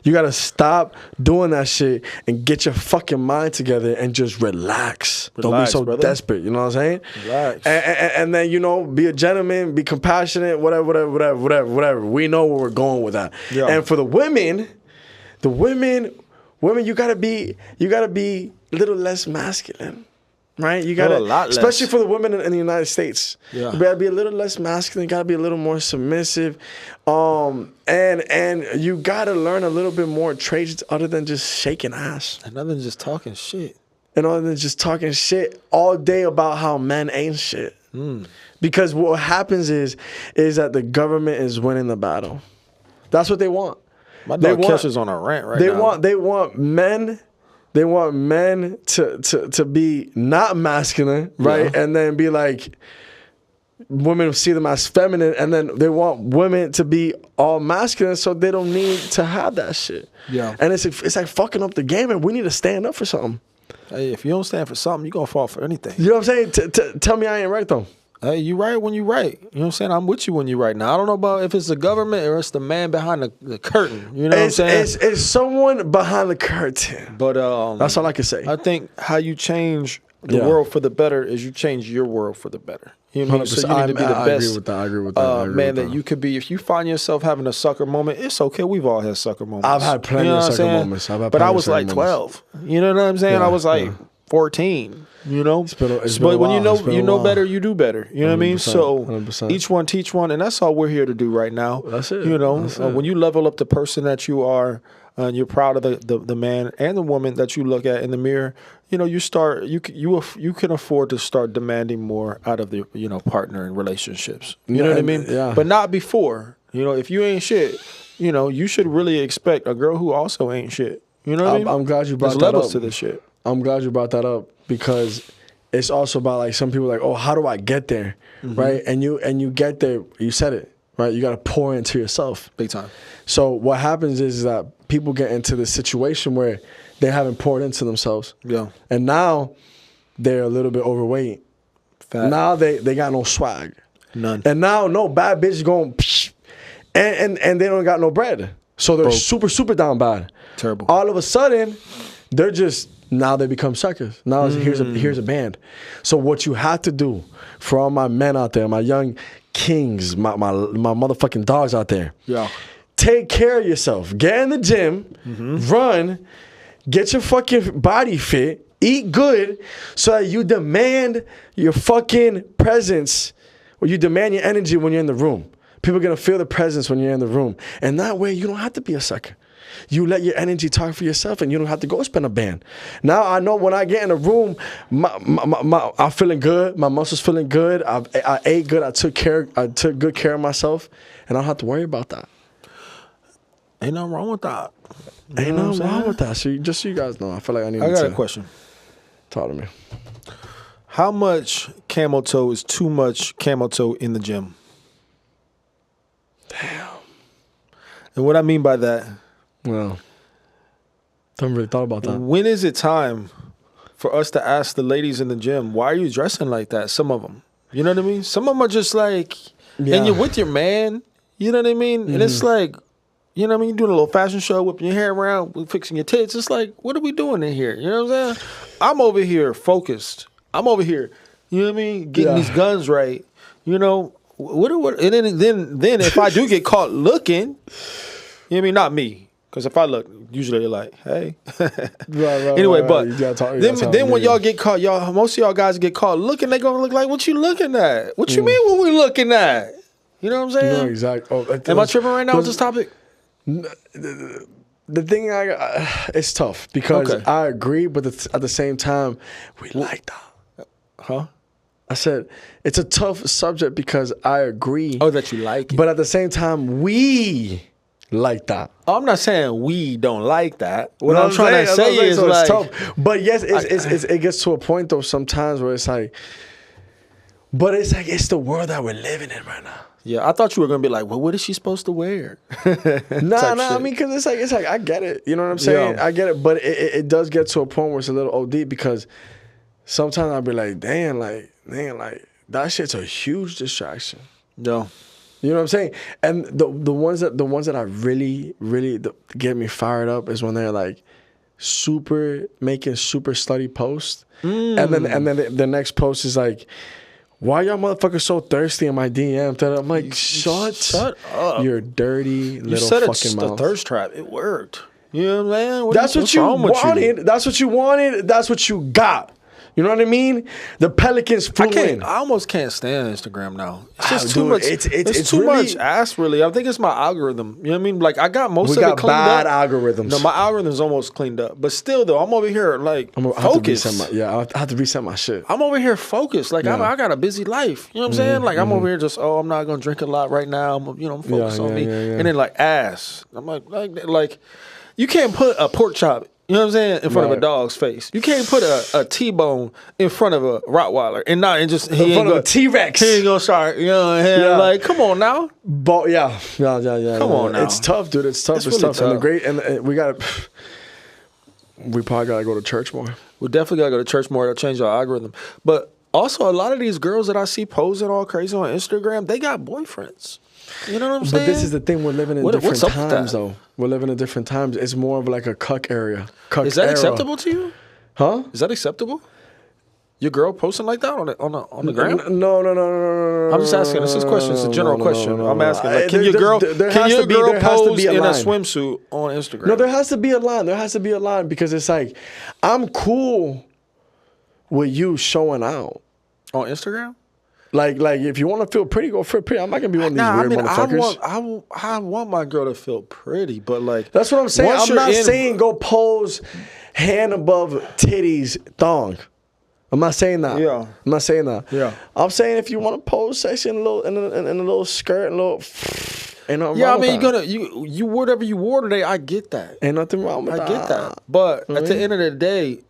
[SPEAKER 1] You gotta stop doing that shit and get your fucking mind together and just relax. Don't be so desperate. You know what I'm saying?
[SPEAKER 3] Relax.
[SPEAKER 1] And then, you know, be a gentleman, be compassionate, whatever. We know where we're going with that. Yeah. And for the women, you gotta be a little less masculine. Right, you gotta, especially for the women in the United States. Yeah. You gotta be a little less masculine. You gotta be a little more submissive, and you gotta learn a little bit more traits other than just shaking ass,
[SPEAKER 3] and other than just talking shit,
[SPEAKER 1] and other than just talking shit all day about how men ain't shit. Because what happens is that the government is winning the battle. That's what they want.
[SPEAKER 3] My dog Kesha's on a rant right now.
[SPEAKER 1] They want men. They want men to be not masculine, right? Yeah. And then be like, women see them as feminine, and then they want women to be all masculine so they don't need to have that shit. Yeah. And it's like fucking up the game, and we need to stand up for something.
[SPEAKER 3] Hey, if you don't stand for something, you're going to fall for anything.
[SPEAKER 1] You know what I'm saying? Tell me I ain't right, though.
[SPEAKER 3] Hey, you right when you right. You know what I'm saying? I'm with you when you right. Now, I don't know about if it's the government or it's the man behind the curtain. You know what I'm saying?
[SPEAKER 1] It's someone behind the curtain.
[SPEAKER 3] But
[SPEAKER 1] that's all I can say.
[SPEAKER 3] I think how you change the world for the better is you change your world for the better. You know what I mean? So you need to be the best.
[SPEAKER 1] I agree with that.
[SPEAKER 3] Man, that you could be. If you find yourself having a sucker moment, it's okay. We've all had sucker moments.
[SPEAKER 1] I've had plenty of sucker moments.
[SPEAKER 3] But I was like 12. You know what I'm saying? I was like 14. You know, but when you know better, you do better. You know what I mean? So 100%. Each one teach one, and that's all we're here to do right now.
[SPEAKER 1] That's it.
[SPEAKER 3] You know, when you level up the person that you are, and you're proud of the man and the woman that you look at in the mirror, you know, you can afford to start demanding more out of the partner in relationships. You know what I mean? Yeah. But not before. You know, if you ain't shit, you know, you should really expect a girl who also ain't shit. You know what I mean?
[SPEAKER 1] I'm glad you brought
[SPEAKER 3] There's
[SPEAKER 1] that up.
[SPEAKER 3] levels to this shit.
[SPEAKER 1] I'm glad you brought that up because it's also about like some people are like, oh, how do I get there, right? And you get there. You said it, right? You got to pour into yourself,
[SPEAKER 3] big time.
[SPEAKER 1] So what happens is that people get into this situation where they haven't poured into themselves, and now they're a little bit overweight. Fat. Now they got no swag,
[SPEAKER 3] none,
[SPEAKER 1] and now no bad bitch going, and they don't got no bread, so they're super down bad,
[SPEAKER 3] terrible.
[SPEAKER 1] All of a sudden, they're just. Now they become suckers. Now here's a band. So what you have to do for all my men out there, my young kings, my motherfucking dogs out there, take care of yourself. Get in the gym, run, get your fucking body fit, eat good, so that you demand your fucking presence, or you demand your energy when you're in the room. People are gonna feel the presence when you're in the room, and that way you don't have to be a sucker. You let your energy talk for yourself, and you don't have to go spend a band. Now I know when I get in a room, I'm feeling good. My muscles feeling good. I ate good. I took good care of myself, and I don't have to worry about that.
[SPEAKER 3] Ain't nothing wrong with that.
[SPEAKER 1] Ain't nothing wrong with that. So just so you guys know, I feel like I
[SPEAKER 3] got a question.
[SPEAKER 1] Talk to me.
[SPEAKER 3] How much camel toe is too much camel toe in the gym?
[SPEAKER 1] Damn.
[SPEAKER 3] And what I mean by that.
[SPEAKER 1] Well, haven't really thought about that.
[SPEAKER 3] When is it time for us to ask the ladies in the gym, why are you dressing like that? Some of them. You know what I mean? Some of them are just like, and you're with your man. You know what I mean? And it's like, you know what I mean? You're doing a little fashion show, whipping your hair around, fixing your tits. It's like, what are we doing in here? You know what I'm saying? I'm over here focused. I'm over here, you know what I mean? Getting these guns right. You know, and then if I do get caught looking, you know what I mean? Not me. Because if I look, usually they're like, hey. Anyway, but then when y'all get caught, most of y'all guys get caught looking, they going to look like, what you looking at? What you mean what we looking at? You know what I'm saying?
[SPEAKER 1] No, exactly. Oh,
[SPEAKER 3] Am I tripping right now with this topic?
[SPEAKER 1] The thing it's tough because I agree, but at the same time, we like that.
[SPEAKER 3] Huh?
[SPEAKER 1] I said it's a tough subject because I agree.
[SPEAKER 3] Oh, that you like it.
[SPEAKER 1] But at the same time, we like that.
[SPEAKER 3] I'm not saying we don't like that. What I'm trying to say is like,
[SPEAKER 1] it's tough. But yes, it gets to a point though sometimes where it's like, but it's like it's the world that we're living in right now.
[SPEAKER 3] Yeah, I thought you were gonna be like, well, what is she supposed to wear?
[SPEAKER 1] Nah. I mean, because it's like I get it. You know what I'm saying? Yeah. I get it, but it does get to a point where it's a little OD because sometimes I'll be like, damn, like that shit's a huge distraction.
[SPEAKER 3] No.
[SPEAKER 1] You know what I'm saying? And the ones that I really get me fired up is when they're like making super slutty posts, and then the next post is like, why y'all motherfuckers so thirsty in my DM? I'm like, shut up. You're dirty little fucking mouth. You said it's the thirst
[SPEAKER 3] trap. It worked. You know what I'm saying?
[SPEAKER 1] That's what you wanted. That's what you wanted. That's what you got. You know what I mean? The Pelicans flew in.
[SPEAKER 3] I almost can't stand Instagram now. It's just too much. It's too much ass, really. I think it's my algorithm. You know what I mean? Like, I got most of it cleaned up.
[SPEAKER 1] We got bad algorithms.
[SPEAKER 3] No, my algorithm's almost cleaned up. But still, though, I'm over here, like, focused.
[SPEAKER 1] I have to reset my shit.
[SPEAKER 3] I'm over here focused. Like, I got a busy life. You know what I'm saying? Like, I'm over here just, I'm not going to drink a lot right now. I'm focused on me. And then, like, ass. I'm like, you can't put a pork chop, you know what I'm saying, in front of a dog's face. You can't put a T-bone in front of a Rottweiler and in front of a
[SPEAKER 1] T-Rex.
[SPEAKER 3] He ain't gonna start, like, come on now.
[SPEAKER 1] Yeah. Come
[SPEAKER 3] on now.
[SPEAKER 1] It's tough, dude. It's tough. It's really tough. And we probably gotta go to church more.
[SPEAKER 3] We definitely gotta go to church more. It'll change our algorithm. But also, a lot of these girls that I see posing all crazy on Instagram, they got boyfriends. You know what I'm saying?
[SPEAKER 1] But this is the thing. We're living in different times, though. We're living in different times. It's more of like a cuck area.
[SPEAKER 3] Is that acceptable to you?
[SPEAKER 1] Huh?
[SPEAKER 3] Is that acceptable? Your girl posting like that on the gram?
[SPEAKER 1] No.
[SPEAKER 3] I'm just asking. This is a question. It's a general question. I'm asking. Like, can your girl pose in a swimsuit on Instagram?
[SPEAKER 1] No, there has to be a line. There has to be a line because it's like, I'm cool with you showing out
[SPEAKER 3] on Instagram.
[SPEAKER 1] Like if you want to feel pretty, go feel pretty. I'm not gonna be one of these weird motherfuckers.
[SPEAKER 3] I want my girl to feel pretty, but like
[SPEAKER 1] that's what I'm saying. I'm not saying go pose hand above titties thong. I'm not saying that.
[SPEAKER 3] Yeah.
[SPEAKER 1] I'm not saying that.
[SPEAKER 3] Yeah.
[SPEAKER 1] I'm saying if you want to pose sexy in a little skirt and a little. Ain't nothing
[SPEAKER 3] wrong
[SPEAKER 1] with
[SPEAKER 3] you're gonna you whatever you wore today. I get that.
[SPEAKER 1] Ain't nothing wrong with that.
[SPEAKER 3] I get that. But at the end of the day,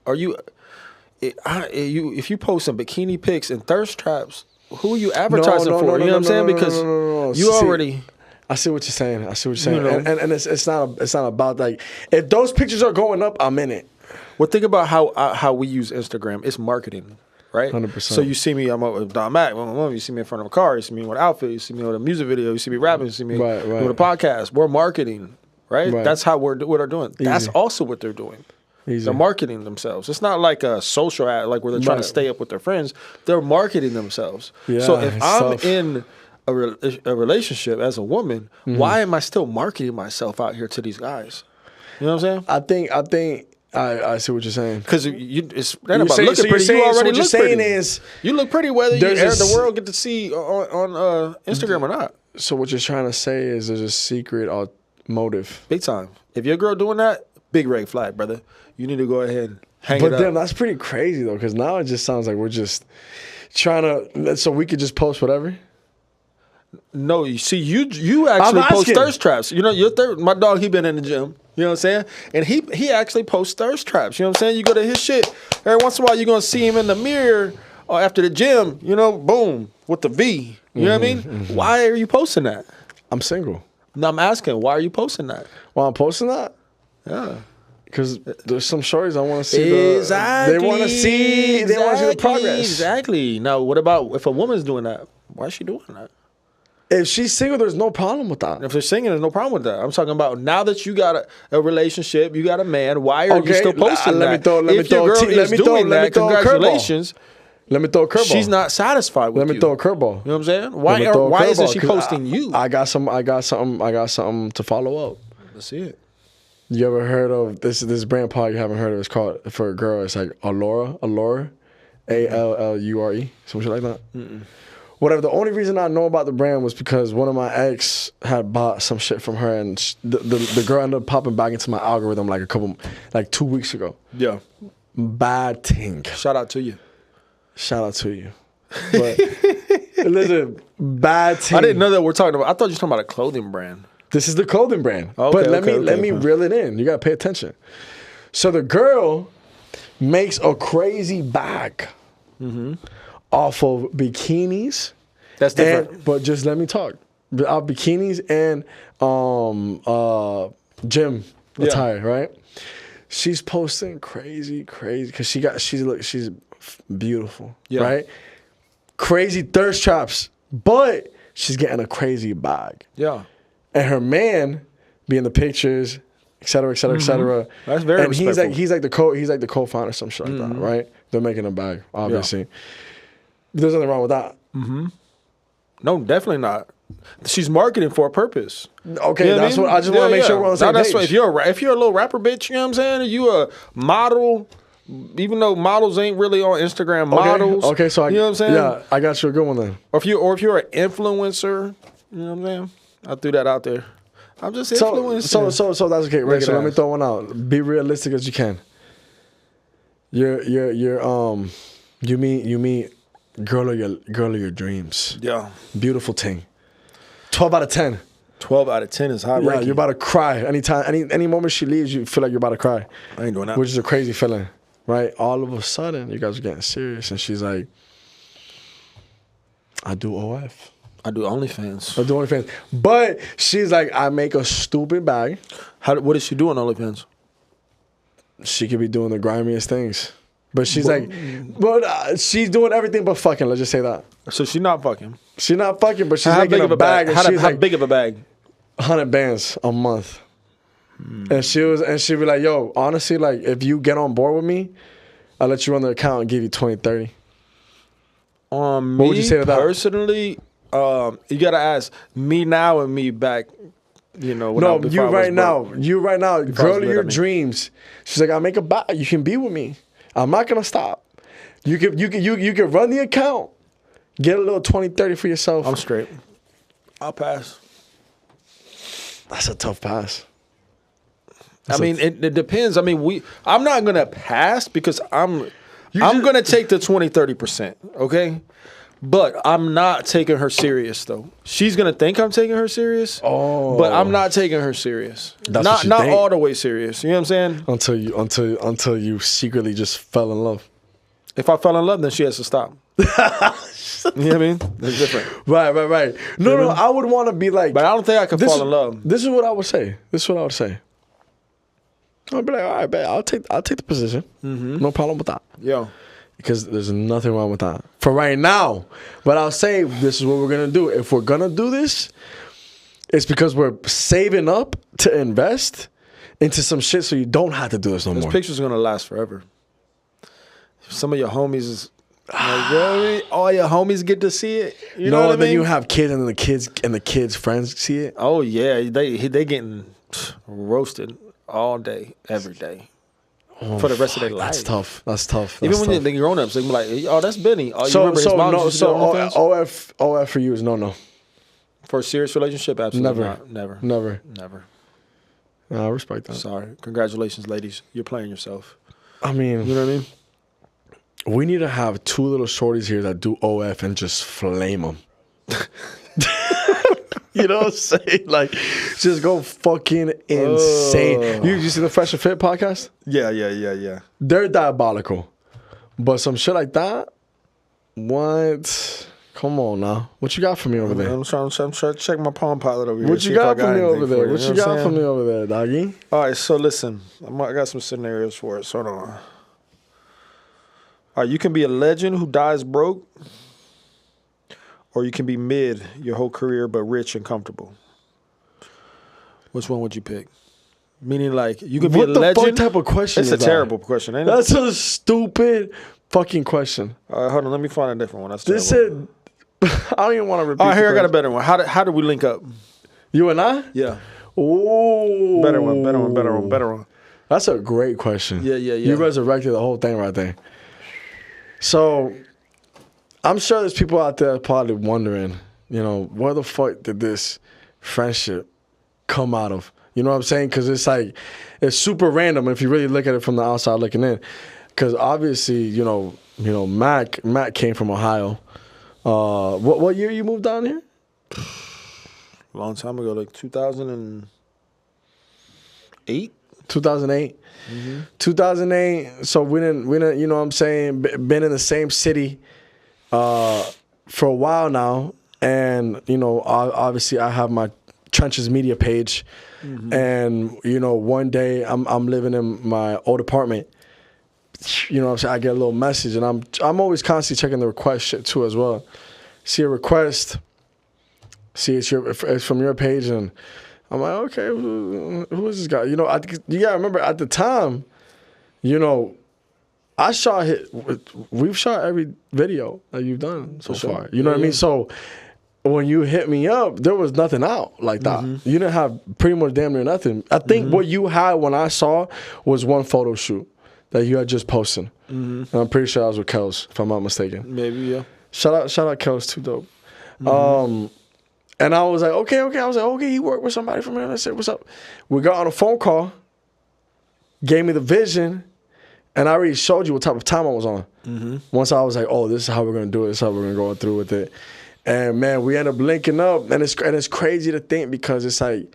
[SPEAKER 3] if you post some bikini pics and thirst traps, who are you advertising for? You know what I'm saying? Because you already.
[SPEAKER 1] I see what you're saying. And it's not about like if those pictures are going up, I'm in it.
[SPEAKER 3] Well, think about how we use Instagram. It's marketing, right?
[SPEAKER 1] 100%.
[SPEAKER 3] So you see me, I'm up with Don Mack. You see me in front of a car. You see me with an outfit. You see me with a music video. You see me rapping. You see me with a podcast. We're marketing, right? That's how what they're doing. Easy. That's also what they're doing.
[SPEAKER 1] Easy.
[SPEAKER 3] They're marketing themselves. It's not like a social ad, like where they're trying to stay up with their friends. They're marketing themselves.
[SPEAKER 1] Yeah,
[SPEAKER 3] so if I'm in a relationship as a woman, why am I still marketing myself out here to these guys? You know what I'm saying?
[SPEAKER 1] I think I see what you're saying.
[SPEAKER 3] Because it's not about looking pretty. You already look pretty. You look pretty whether the world get to see on Instagram or not.
[SPEAKER 1] So what you're trying to say is there's a secret motive.
[SPEAKER 3] Big time. If your girl doing that, big red flag, brother. You need to go ahead and hang it up.
[SPEAKER 1] But then that's pretty crazy, though, because now it just sounds like we're just trying to, so we could just post whatever?
[SPEAKER 3] No, you see, you actually post thirst traps. You know, my dog, he been in the gym. You know what I'm saying? And he actually posts thirst traps. You know what I'm saying? You go to his shit. Every once in a while, you're going to see him in the mirror or after the gym, boom, with the V. You know what I mean? Why are you posting that?
[SPEAKER 1] I'm single.
[SPEAKER 3] No, I'm asking, why are you posting that?
[SPEAKER 1] Why I'm posting that?
[SPEAKER 3] Yeah.
[SPEAKER 1] Because there's some stories I want to see. They want to see the progress.
[SPEAKER 3] Exactly. Now, what about if a woman's doing that? Why is she doing that?
[SPEAKER 1] If she's single, there's no problem with that.
[SPEAKER 3] If they're single, there's no problem with that. I'm talking about now that you got a relationship, you got a man. Why are you still posting that? If your girl is doing that, congratulations.
[SPEAKER 1] Let me throw a curveball.
[SPEAKER 3] She's not satisfied with you.
[SPEAKER 1] Let me throw a curveball.
[SPEAKER 3] You know what I'm saying? Why isn't she posting you?
[SPEAKER 1] I got something to follow up.
[SPEAKER 3] Let's see it.
[SPEAKER 1] You ever heard of this brand pod you haven't heard of? It's called, for a girl, it's like Allure, Allure, Allure, something like that. whatever. The only reason I know about the brand was because one of my ex had bought some shit from her, and the girl ended up popping back into my algorithm like 2 weeks ago.
[SPEAKER 3] Yeah.
[SPEAKER 1] Bad thing.
[SPEAKER 3] Shout out to you.
[SPEAKER 1] Shout out to you. But listen, bad thing.
[SPEAKER 3] I didn't know that we're talking about. I thought you were talking about a clothing brand.
[SPEAKER 1] This is the clothing brand.
[SPEAKER 3] Okay,
[SPEAKER 1] but let me reel it in. You gotta pay attention. So the girl makes a crazy bag off of bikinis.
[SPEAKER 3] That's different.
[SPEAKER 1] But just let me talk. Bikinis and gym attire, right? She's posting crazy because she's beautiful, right? Crazy thirst traps, but she's getting a crazy bag.
[SPEAKER 3] Yeah.
[SPEAKER 1] And her man be in the pictures, et cetera, et cetera, et cetera.
[SPEAKER 3] That's very
[SPEAKER 1] and
[SPEAKER 3] respectful.
[SPEAKER 1] he's like the co-founder, some shit like that, right? They're making a bag, obviously. There's nothing wrong with that.
[SPEAKER 3] No, definitely not. She's marketing for a purpose.
[SPEAKER 1] Okay, that's what I just want to make sure we're on the same page.
[SPEAKER 3] If you're a little rapper bitch, you know what I'm saying? Or you a model, even though models ain't really on Instagram models.
[SPEAKER 1] Okay, so
[SPEAKER 3] you know what I'm saying?
[SPEAKER 1] Yeah, I got you a good one then.
[SPEAKER 3] Or if you're an influencer, you know what I'm saying? I threw that out there. I'm just influencing.
[SPEAKER 1] So that's okay. Right. So let me throw one out. Be realistic as you can. You meet girl of your dreams.
[SPEAKER 3] Yeah.
[SPEAKER 1] Beautiful thing. 12 out of 10.
[SPEAKER 3] 12 out of 10 is high
[SPEAKER 1] Yeah,
[SPEAKER 3] ranking.
[SPEAKER 1] you're about to cry. Anytime, any moment she leaves, you feel like you're about to cry.
[SPEAKER 3] I ain't doing that.
[SPEAKER 1] Which is a crazy feeling, right? All of a sudden, you guys are getting serious, and she's like, I do OF.
[SPEAKER 3] I do OnlyFans.
[SPEAKER 1] I do OnlyFans. But she's like, I make a stupid bag.
[SPEAKER 3] What does she do on OnlyFans?
[SPEAKER 1] She could be doing the grimiest things. But she's she's doing everything but fucking. Let's just say that.
[SPEAKER 3] So she's not fucking.
[SPEAKER 1] She's not fucking, but she's making a bag.
[SPEAKER 3] How big of a bag?
[SPEAKER 1] 100 bands a month. And she'd be like, yo, honestly, like, if you get on board with me, I'll let you run the account and give you 20, 30.
[SPEAKER 3] What
[SPEAKER 1] would you say to that?
[SPEAKER 3] Personally, you gotta ask me now and me back. You know,
[SPEAKER 1] you right now, girl of your dreams. She's like, I'll make a bag. You can be with me. I'm not gonna stop. You can run the account. Get a little 20, 30 for yourself.
[SPEAKER 3] I'm straight. I'll pass.
[SPEAKER 1] That's a tough pass.
[SPEAKER 3] It depends. I'm not gonna pass because I'm gonna take the 20, 30%. Okay. But I'm not taking her serious though. She's gonna think I'm taking her serious.
[SPEAKER 1] Oh.
[SPEAKER 3] But I'm not taking her serious.
[SPEAKER 1] That's
[SPEAKER 3] not
[SPEAKER 1] what you think.
[SPEAKER 3] all the way serious. You know what I'm saying?
[SPEAKER 1] Until you secretly just fell in love.
[SPEAKER 3] If I fell in love, then she has to stop. You know what I mean? That's different.
[SPEAKER 1] Right. No, I would want to be like.
[SPEAKER 3] But I don't think I could fall in love.
[SPEAKER 1] This is what I would say. I'd be like, all right, bet. I'll take the position. No problem with that.
[SPEAKER 3] Yeah.
[SPEAKER 1] Because there's nothing wrong with that for right now. But I'll say this is what we're gonna do. If we're gonna do this, it's because we're saving up to invest into some shit, so you don't have to do this no more.
[SPEAKER 3] This picture's gonna last forever. Some of your homies is like, really? All your homies get to see it. You know what I mean?
[SPEAKER 1] Then you have kids, and the kids' friends see it.
[SPEAKER 3] Oh yeah, they getting roasted all day, every day. For the rest of their life.
[SPEAKER 1] That's tough.
[SPEAKER 3] Even when they're grown ups, they be like, "Oh, that's Benny." Oh, you remember his mom used to do OnlyFans?
[SPEAKER 1] OF for you is no.
[SPEAKER 3] For a serious relationship, absolutely
[SPEAKER 1] Never.
[SPEAKER 3] Never.
[SPEAKER 1] No, I respect that.
[SPEAKER 3] Sorry. Congratulations, ladies. You're playing yourself.
[SPEAKER 1] I mean,
[SPEAKER 3] you know what I mean?
[SPEAKER 1] We need to have two little shorties here that do OF and just flame them. You know what I'm saying? Like, just go fucking insane. You see the Fresh and Fit podcast?
[SPEAKER 3] Yeah.
[SPEAKER 1] They're diabolical. But some shit like that, what? Come on now. What you got for me over there?
[SPEAKER 3] I'm trying to check my Palm Pilot over here.
[SPEAKER 1] What you got for me over there? What you got for me over there, doggy?
[SPEAKER 3] All right, so listen. I got some scenarios for us. Hold on. All right, you can be a legend who dies broke. Or you can be mid your whole career, but rich and comfortable. Which one would you pick? Meaning, like, you could be a legend.
[SPEAKER 1] What the fuck type of question is that?
[SPEAKER 3] It's a terrible question, ain't it?
[SPEAKER 1] That's a stupid fucking question.
[SPEAKER 3] All right, hold on. Let me find a different one. That's
[SPEAKER 1] this
[SPEAKER 3] terrible.
[SPEAKER 1] I don't even want to repeat.
[SPEAKER 3] All right, here I got a better one. How did we link up?
[SPEAKER 1] You and I?
[SPEAKER 3] Yeah.
[SPEAKER 1] Oh.
[SPEAKER 3] Better one.
[SPEAKER 1] That's a great question.
[SPEAKER 3] Yeah.
[SPEAKER 1] You resurrected the whole thing right there. So, I'm sure there's people out there probably wondering, where the fuck did this friendship come out of? You know what I'm saying? Because it's like, it's super random if you really look at it from the outside looking in. Because obviously, Mack came from Ohio. What year you moved down here?
[SPEAKER 3] A long time ago, like 2008.
[SPEAKER 1] 2008. Mm-hmm. 2008. So we didn't. You know what I'm saying? Been in the same city for a while now, and obviously I have my Trenches Media page, and one day I'm living in my old apartment. You know what I'm saying? I get a little message, and I'm always constantly checking the request shit too as well. See a request, see it's from your page, and I'm like, okay, who is this guy? You gotta remember at the time, we've shot every video that you've done so far. You know what I mean? So when you hit me up, there was nothing out like that. You didn't have pretty much damn near nothing. I think what you had when I saw was one photo shoot that you had just posted. And I'm pretty sure I was with Kels, if I'm not mistaken.
[SPEAKER 3] Maybe, yeah.
[SPEAKER 1] Shout out Kels, too dope. And I was like, okay. I was like, okay, he worked with somebody from here. And I said, what's up? We got on a phone call, gave me the vision, and I already showed you what type of time I was on. Once I was like, oh, this is how we're going to do it. This is how we're going to go through with it. And, man, we end up linking up. And it's crazy to think because it's like,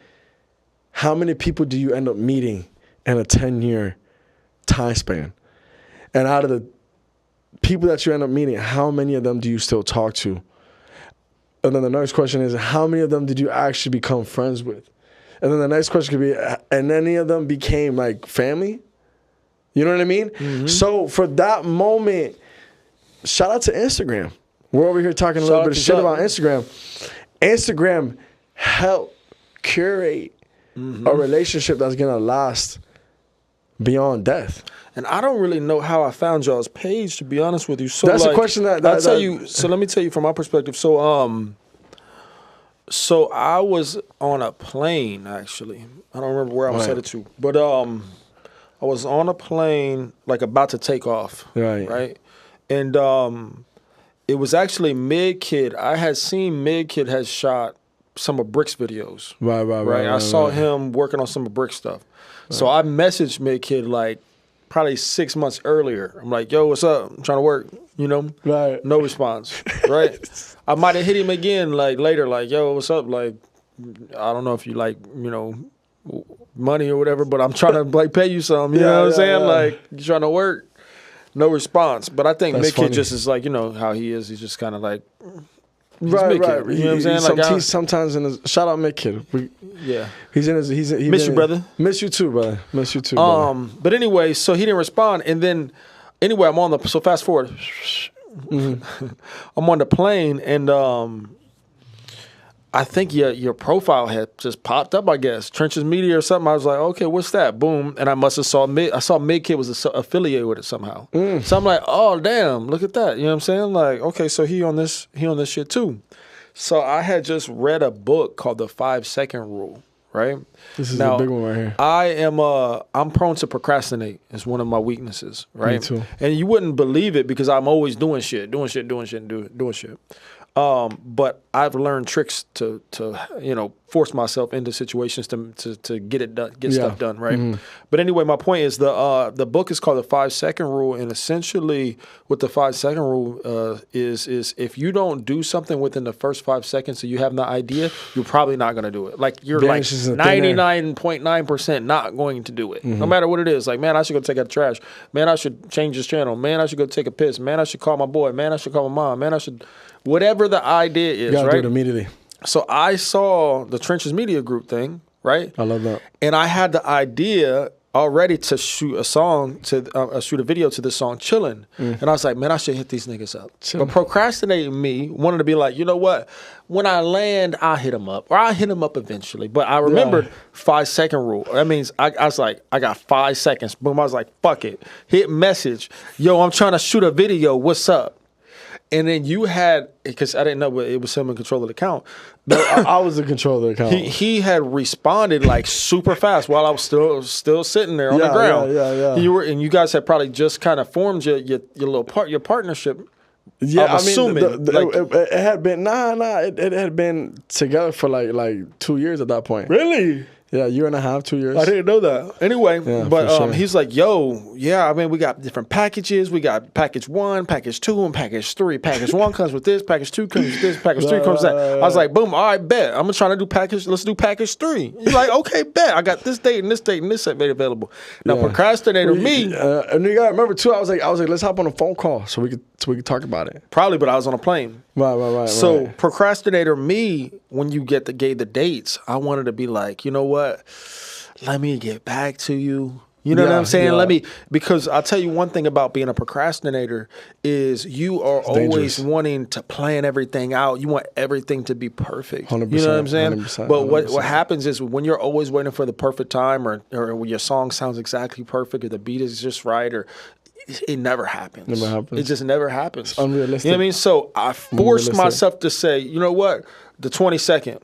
[SPEAKER 1] how many people do you end up meeting in a 10-year time span? And out of the people that you end up meeting, how many of them do you still talk to? And then the next question is, how many of them did you actually become friends with? And then the next question could be, and any of them became like family? You know what I mean? So for that moment, shout out to Instagram. We're over here talking a little bit of shit about Instagram. Instagram helped curate a relationship that's going to last beyond death.
[SPEAKER 3] And I don't really know how I found y'all's page, to be honest with you. So
[SPEAKER 1] that's a question that
[SPEAKER 3] I'll tell you. So let me tell you from my perspective. So I was on a plane actually. I don't remember where I was headed to, but I was on a plane like about to take off. Right. And it was actually Mid-Kid. I had seen Mid-Kid had shot some of Brick's videos. Right. I saw him working on some of Brick's stuff. So I messaged Mid-Kid like probably 6 months earlier. I'm like, yo, what's up? I'm trying to work, Right. No response, right? I might have hit him again like later, like, yo, what's up? Like, I don't know if you like, money or whatever, but I'm trying to like pay you some, you know what I'm saying? Yeah. Like, you trying to work? No response. But I think Mid-Kid just is like, how he is. He's just kind of like,
[SPEAKER 1] right.
[SPEAKER 3] You know what I'm saying? Like
[SPEAKER 1] sometimes in his shout out Mid-Kid. He's in his. He
[SPEAKER 3] miss you, brother.
[SPEAKER 1] Miss you too, brother. Miss you too. Brother.
[SPEAKER 3] But anyway, so he didn't respond, and then anyway, I'm on the. So fast forward. I'm on the plane, and I think your profile had just popped up. I guess Trenches Media or something. I was like, okay, what's that? Boom, and I must have saw I saw Mid-Kid was affiliated with it somehow. So I'm like, oh damn, look at that. You know what I'm saying? Like, okay, so he on this shit too. So I had just read a book called The 5-Second Rule, right?
[SPEAKER 1] This is a big one right here.
[SPEAKER 3] I'm prone to procrastinate. It's one of my weaknesses, right?
[SPEAKER 1] Me too.
[SPEAKER 3] And you wouldn't believe it because I'm always doing shit. But I've learned tricks to force myself into situations to get it done, stuff done, right? But anyway, my point is the book is called The 5-Second Rule, and essentially what the 5-second rule is if you don't do something within the first 5 seconds that you have no idea, you're probably not going to do it. Like you're like 99.9% not going to do it, no matter what it is. Like, man, I should go take out the trash. Man, I should change this channel. Man, I should go take a piss. Man, I should call my boy. Man, I should call my mom. Man, I should. Whatever the idea is,
[SPEAKER 1] you gotta
[SPEAKER 3] right?
[SPEAKER 1] do it immediately.
[SPEAKER 3] So I saw the Trenches Media Group thing, right?
[SPEAKER 1] I love that. And
[SPEAKER 3] I had the idea already to shoot a song, shoot a video to this song, Chillin'. And I was like, man, I should hit these niggas up. But procrastinating me wanted to be like, you know what? When I land, I'll hit them up. Or I'll hit them up eventually. But I remembered 5-second rule. That means I was like, I got 5 seconds. Boom, I was like, fuck it. Hit message. Yo, I'm trying to shoot a video. What's up? And then you had, because I didn't know, but it was him in control of the account.
[SPEAKER 1] But I was in control of the account.
[SPEAKER 3] He had responded like super fast while I was still sitting there on the ground.
[SPEAKER 1] Yeah.
[SPEAKER 3] And you guys had probably just kind of formed your little your partnership.
[SPEAKER 1] Yeah,
[SPEAKER 3] I'm assuming.
[SPEAKER 1] It had been it had been together for like 2 years at that point.
[SPEAKER 3] Really?
[SPEAKER 1] Yeah, 1.5, 2 years.
[SPEAKER 3] I didn't know that. Anyway,
[SPEAKER 1] Yeah,
[SPEAKER 3] but
[SPEAKER 1] for sure.
[SPEAKER 3] he's like, yo, yeah, I mean, we got different packages. We got package 1, package 2, and package 3. Package 1 comes with this, package 2 comes with this, package 3 comes with that. I was like, boom, all right, bet. I'm trying to do let's do package 3. He's like, okay, bet. I got this date and this date and this made available. Now, procrastinator me.
[SPEAKER 1] And you gotta remember too, I was like, let's hop on a phone call so we could talk about it.
[SPEAKER 3] Probably, but I was on a plane.
[SPEAKER 1] Right.
[SPEAKER 3] So procrastinator me, when you gave the dates, I wanted to be like, you know what? Let me get back to you. You know what I'm saying?
[SPEAKER 1] Yeah.
[SPEAKER 3] Because I'll tell you one thing about being a procrastinator is you are always wanting to plan everything out. You want everything to be perfect.
[SPEAKER 1] 100%,
[SPEAKER 3] you know what I'm saying?
[SPEAKER 1] 100%,
[SPEAKER 3] but what happens is when you're always waiting for the perfect time or when your song sounds exactly perfect or the beat is just right or it never happens. It just never happens.
[SPEAKER 1] It's unrealistic.
[SPEAKER 3] You know what I mean? So I forced myself to say, you know what? The 22nd.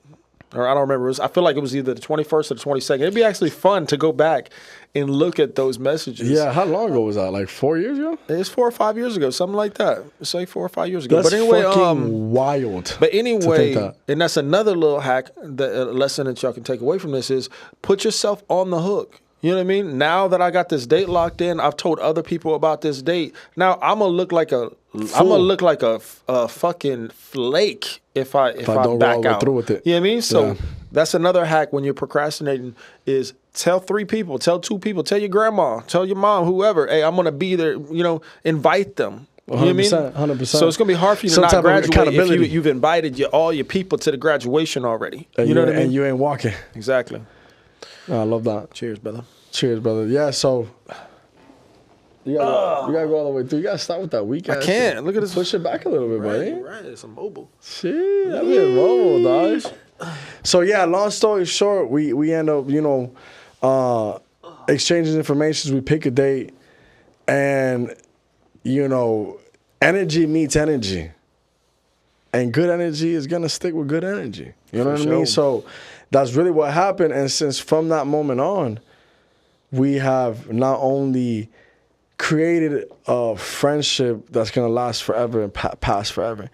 [SPEAKER 3] Or I don't remember. I feel like it was either the 21st or the 22nd. It'd be actually fun to go back and look at those messages.
[SPEAKER 1] Yeah, how long ago was that? Like 4 years ago?
[SPEAKER 3] It's 4 or 5 years ago, something like that. It's like 4 or 5 years ago.
[SPEAKER 1] That's
[SPEAKER 3] but anyway,
[SPEAKER 1] fucking wild.
[SPEAKER 3] But anyway, and that's another little hack, the lesson that y'all can take away from this is put yourself on the hook. You know what I mean? Now that I got this date locked in, I've told other people about this date. Now I'm gonna look like a fucking flake if I don't back out
[SPEAKER 1] through with it.
[SPEAKER 3] You know what I mean? So that's another hack when you're procrastinating is tell 3 people, tell 2 people, tell your grandma, tell your mom, whoever, hey, I'm gonna be there, you know, invite them. You know what I mean?
[SPEAKER 1] 100%.
[SPEAKER 3] So it's gonna be hard for you to not graduate if you've invited all your people to the graduation already. You know what I mean?
[SPEAKER 1] And you ain't walking.
[SPEAKER 3] Exactly.
[SPEAKER 1] I love that.
[SPEAKER 3] Cheers, brother.
[SPEAKER 1] Cheers, brother. Yeah, so you gotta go all the way through. You gotta start with that weak ass.
[SPEAKER 3] I can't.
[SPEAKER 1] Shit.
[SPEAKER 3] Look at this.
[SPEAKER 1] Push it back a little bit, buddy.
[SPEAKER 3] Right, it's a mobile.
[SPEAKER 1] Shit, that bit mobile, dog. So yeah, long story short, we end up, exchanging information. We pick a date, and energy meets energy, and good energy is gonna stick with good energy. You know what I mean? So that's really what happened. And since from that moment on, we have not only created a friendship that's going to last forever and pass forever,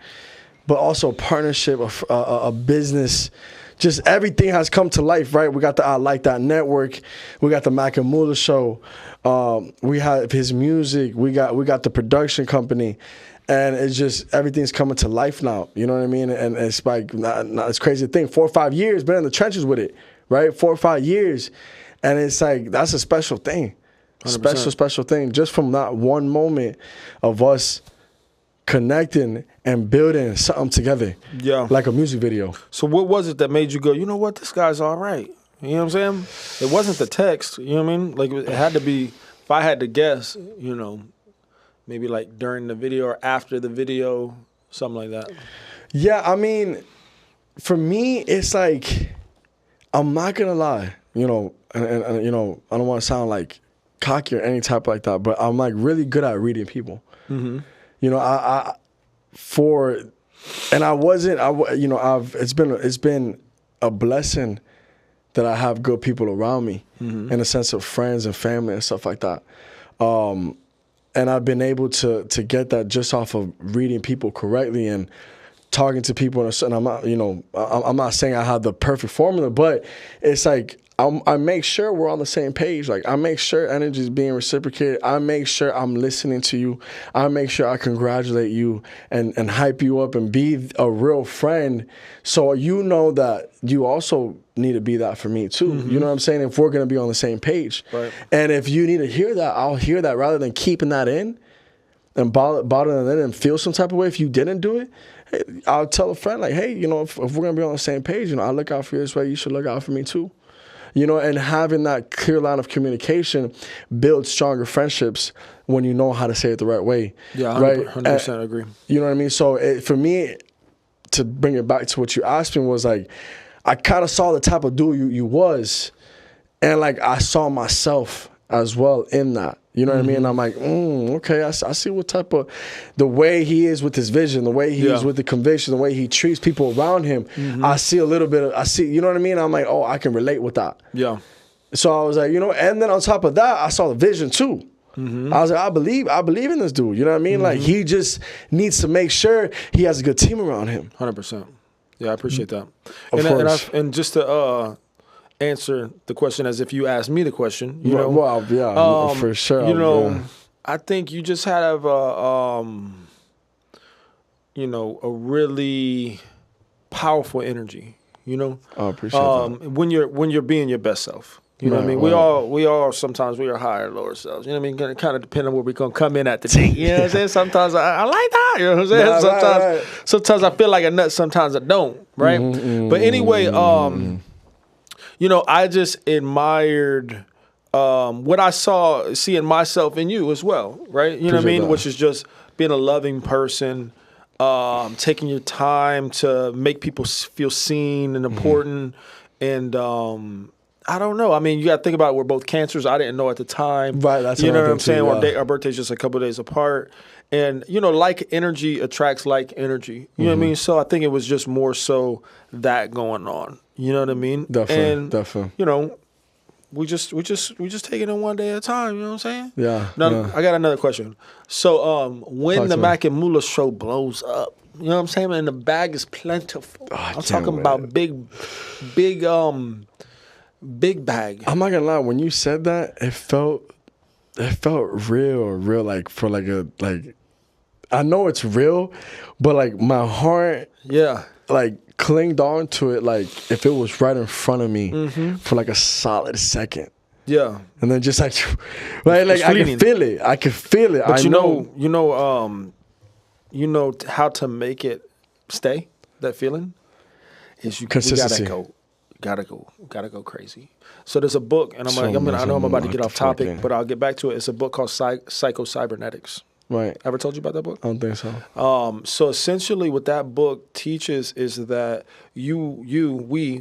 [SPEAKER 1] but also a partnership, a business. Just everything has come to life, right? We got the I Like That network. We got the Mack and Mula show. We have his music. We got the production company. And it's just, everything's coming to life now. You know what I mean? And it's like, it's crazy to think. 4 or 5 years, been in the trenches with it, right? 4 or 5 years. And it's like, that's a special thing. 100%. Special thing. Just from that one moment of us connecting and building something together. Yeah. Like a music video.
[SPEAKER 3] So what was it that made you go, you know what, this guy's all right? You know what I'm saying? It wasn't the text, you know what I mean? Like it had to be, if I had to guess, maybe like during the video or after the video, something like that.
[SPEAKER 1] Yeah, I mean, for me, it's like, I'm not gonna lie, and I don't want to sound like cocky or any type like that, but I'm like really good at reading people. Mm-hmm. It's been a blessing that I have good people around me, mm-hmm. in a sense of friends and family and stuff like that. And I've been able to get that just off of reading people correctly and talking to people. And I'm not saying I have the perfect formula, but it's like I make sure we're on the same page. Like I make sure energy is being reciprocated. I make sure I'm listening to you. I make sure I congratulate you and hype you up and be a real friend. So you know that you also need to be that for me too. Mm-hmm. You know what I'm saying? If we're going to be on the same page. Right. And if you need to hear that, I'll hear that rather than keeping that in and bottling it in and feel some type of way. If you didn't do it, hey, I'll tell a friend like, hey, if we're going to be on the same page, I look out for you this way, you should look out for me too. And having that clear line of communication builds stronger friendships when you know how to say it the right way. Yeah,
[SPEAKER 3] 100% agree.
[SPEAKER 1] You know what I mean? So for me, to bring it back to what you asked me was like, I kind of saw the type of dude you was, and like I saw myself as well in that. You know what I mean? And I'm like, okay, I see what type of, the way he is with his vision, the way he is with the conviction, the way he treats people around him. Mm-hmm. I see a little bit of, you know what I mean? I'm like, oh, I can relate with that. Yeah. So I was like, and then on top of that, I saw the vision too. I was like, I believe in this dude. You know what I mean? Like, he just needs to make sure he has a good team around him.
[SPEAKER 3] 100%. Yeah, I appreciate that.
[SPEAKER 1] Of course.
[SPEAKER 3] And just to answer the question as if you asked me the question, you know.
[SPEAKER 1] Well, yeah, for sure.
[SPEAKER 3] You know, I think you just have a really powerful energy. You know,
[SPEAKER 1] I appreciate that.
[SPEAKER 3] when you're being your best self. You know what I mean? We all sometimes we are higher, lower selves. You know what I mean? Kind of depending on where we're gonna come in at the day. You know what I'm saying? Sometimes I like that. You know what I'm saying? Sometimes I feel like a nut. Sometimes I don't. Right? But anyway, you know, I just admired what I see in myself in you as well. Right? You know what I mean?
[SPEAKER 1] That.
[SPEAKER 3] Which is just being a loving person, taking your time to make people feel seen and important, and I don't know. I mean, you got to think about it. We're both cancers. I didn't know at the time.
[SPEAKER 1] Right. That's
[SPEAKER 3] you know what I'm saying?
[SPEAKER 1] Yeah.
[SPEAKER 3] Our birthday's just a couple of days apart. And, you know, like energy attracts like energy. You know what I mean? So I think it was just more so that going on. You know what I mean?
[SPEAKER 1] Definitely.
[SPEAKER 3] You know, we just take it in one day at a time. You know what I'm saying?
[SPEAKER 1] Yeah.
[SPEAKER 3] Now, I got another question. So when the Mack and Mula show blows up, you know what I'm saying? And the bag is plentiful. I'm talking about big bag.
[SPEAKER 1] I'm not gonna lie. When you said that, it felt real, like for like I know it's real, but like my heart, like clinged on to it, like if it was right in front of me for like a solid second. Yeah, and then just like I can feel it. I can feel it.
[SPEAKER 3] But you know how to make it stay. That feeling is
[SPEAKER 1] consistency.
[SPEAKER 3] Gotta go crazy. So there's a book, and I know I'm about to get off topic, but I'll get back to it. It's a book called Psycho-Cybernetics. Right. Ever told you about that book?
[SPEAKER 1] I don't think so.
[SPEAKER 3] So essentially what that book teaches is that we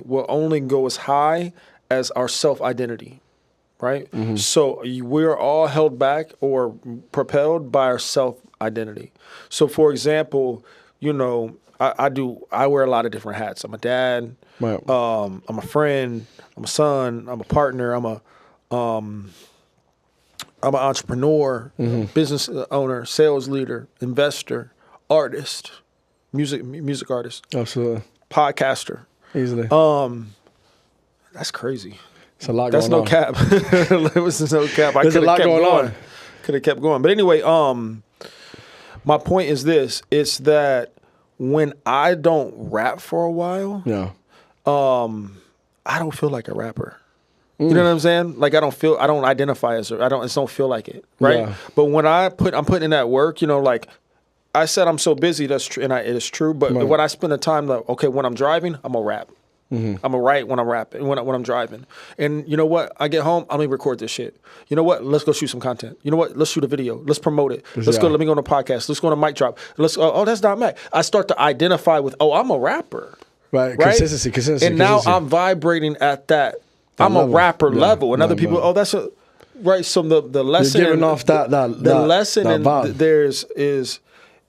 [SPEAKER 3] will only go as high as our self-identity, right? So we're all held back or propelled by our self-identity. So for example, you know, I wear a lot of different hats. I'm a dad. Right. I'm a friend. I'm a son. I'm a partner. I'm an entrepreneur, business owner, sales leader, investor, artist, music artist. Absolutely. Podcaster. Easily. That's crazy.
[SPEAKER 1] It's a lot
[SPEAKER 3] going on. That's no cap. There was no cap.
[SPEAKER 1] There's a lot going on.
[SPEAKER 3] Could have kept going. But anyway, my point is this. It's that when I don't rap for a while, I don't feel like a rapper. You know what I'm saying? Like I don't identify as I don't feel like it, right? Yeah. But when I'm putting in that work, you know, like I said, I'm so busy. That's true, and it is true. But when I spend the time, like, okay, when I'm driving, I'm gonna rap. I'm gonna write when I'm rapping, when I'm driving. And you know what? I get home, I'm gonna record this shit. You know what? Let's go shoot some content. You know what? Let's shoot a video. Let's promote it. Let's go. Let me go on a podcast. Let's go on a mic drop. Oh, that's not Mack. I start to identify with, I'm a rapper. Right. Consistency. And now I'm vibrating at that. I'm a rapper level, and other people. That's a right. So the lesson,
[SPEAKER 1] you're giving off that
[SPEAKER 3] lesson,
[SPEAKER 1] that vibe.
[SPEAKER 3] is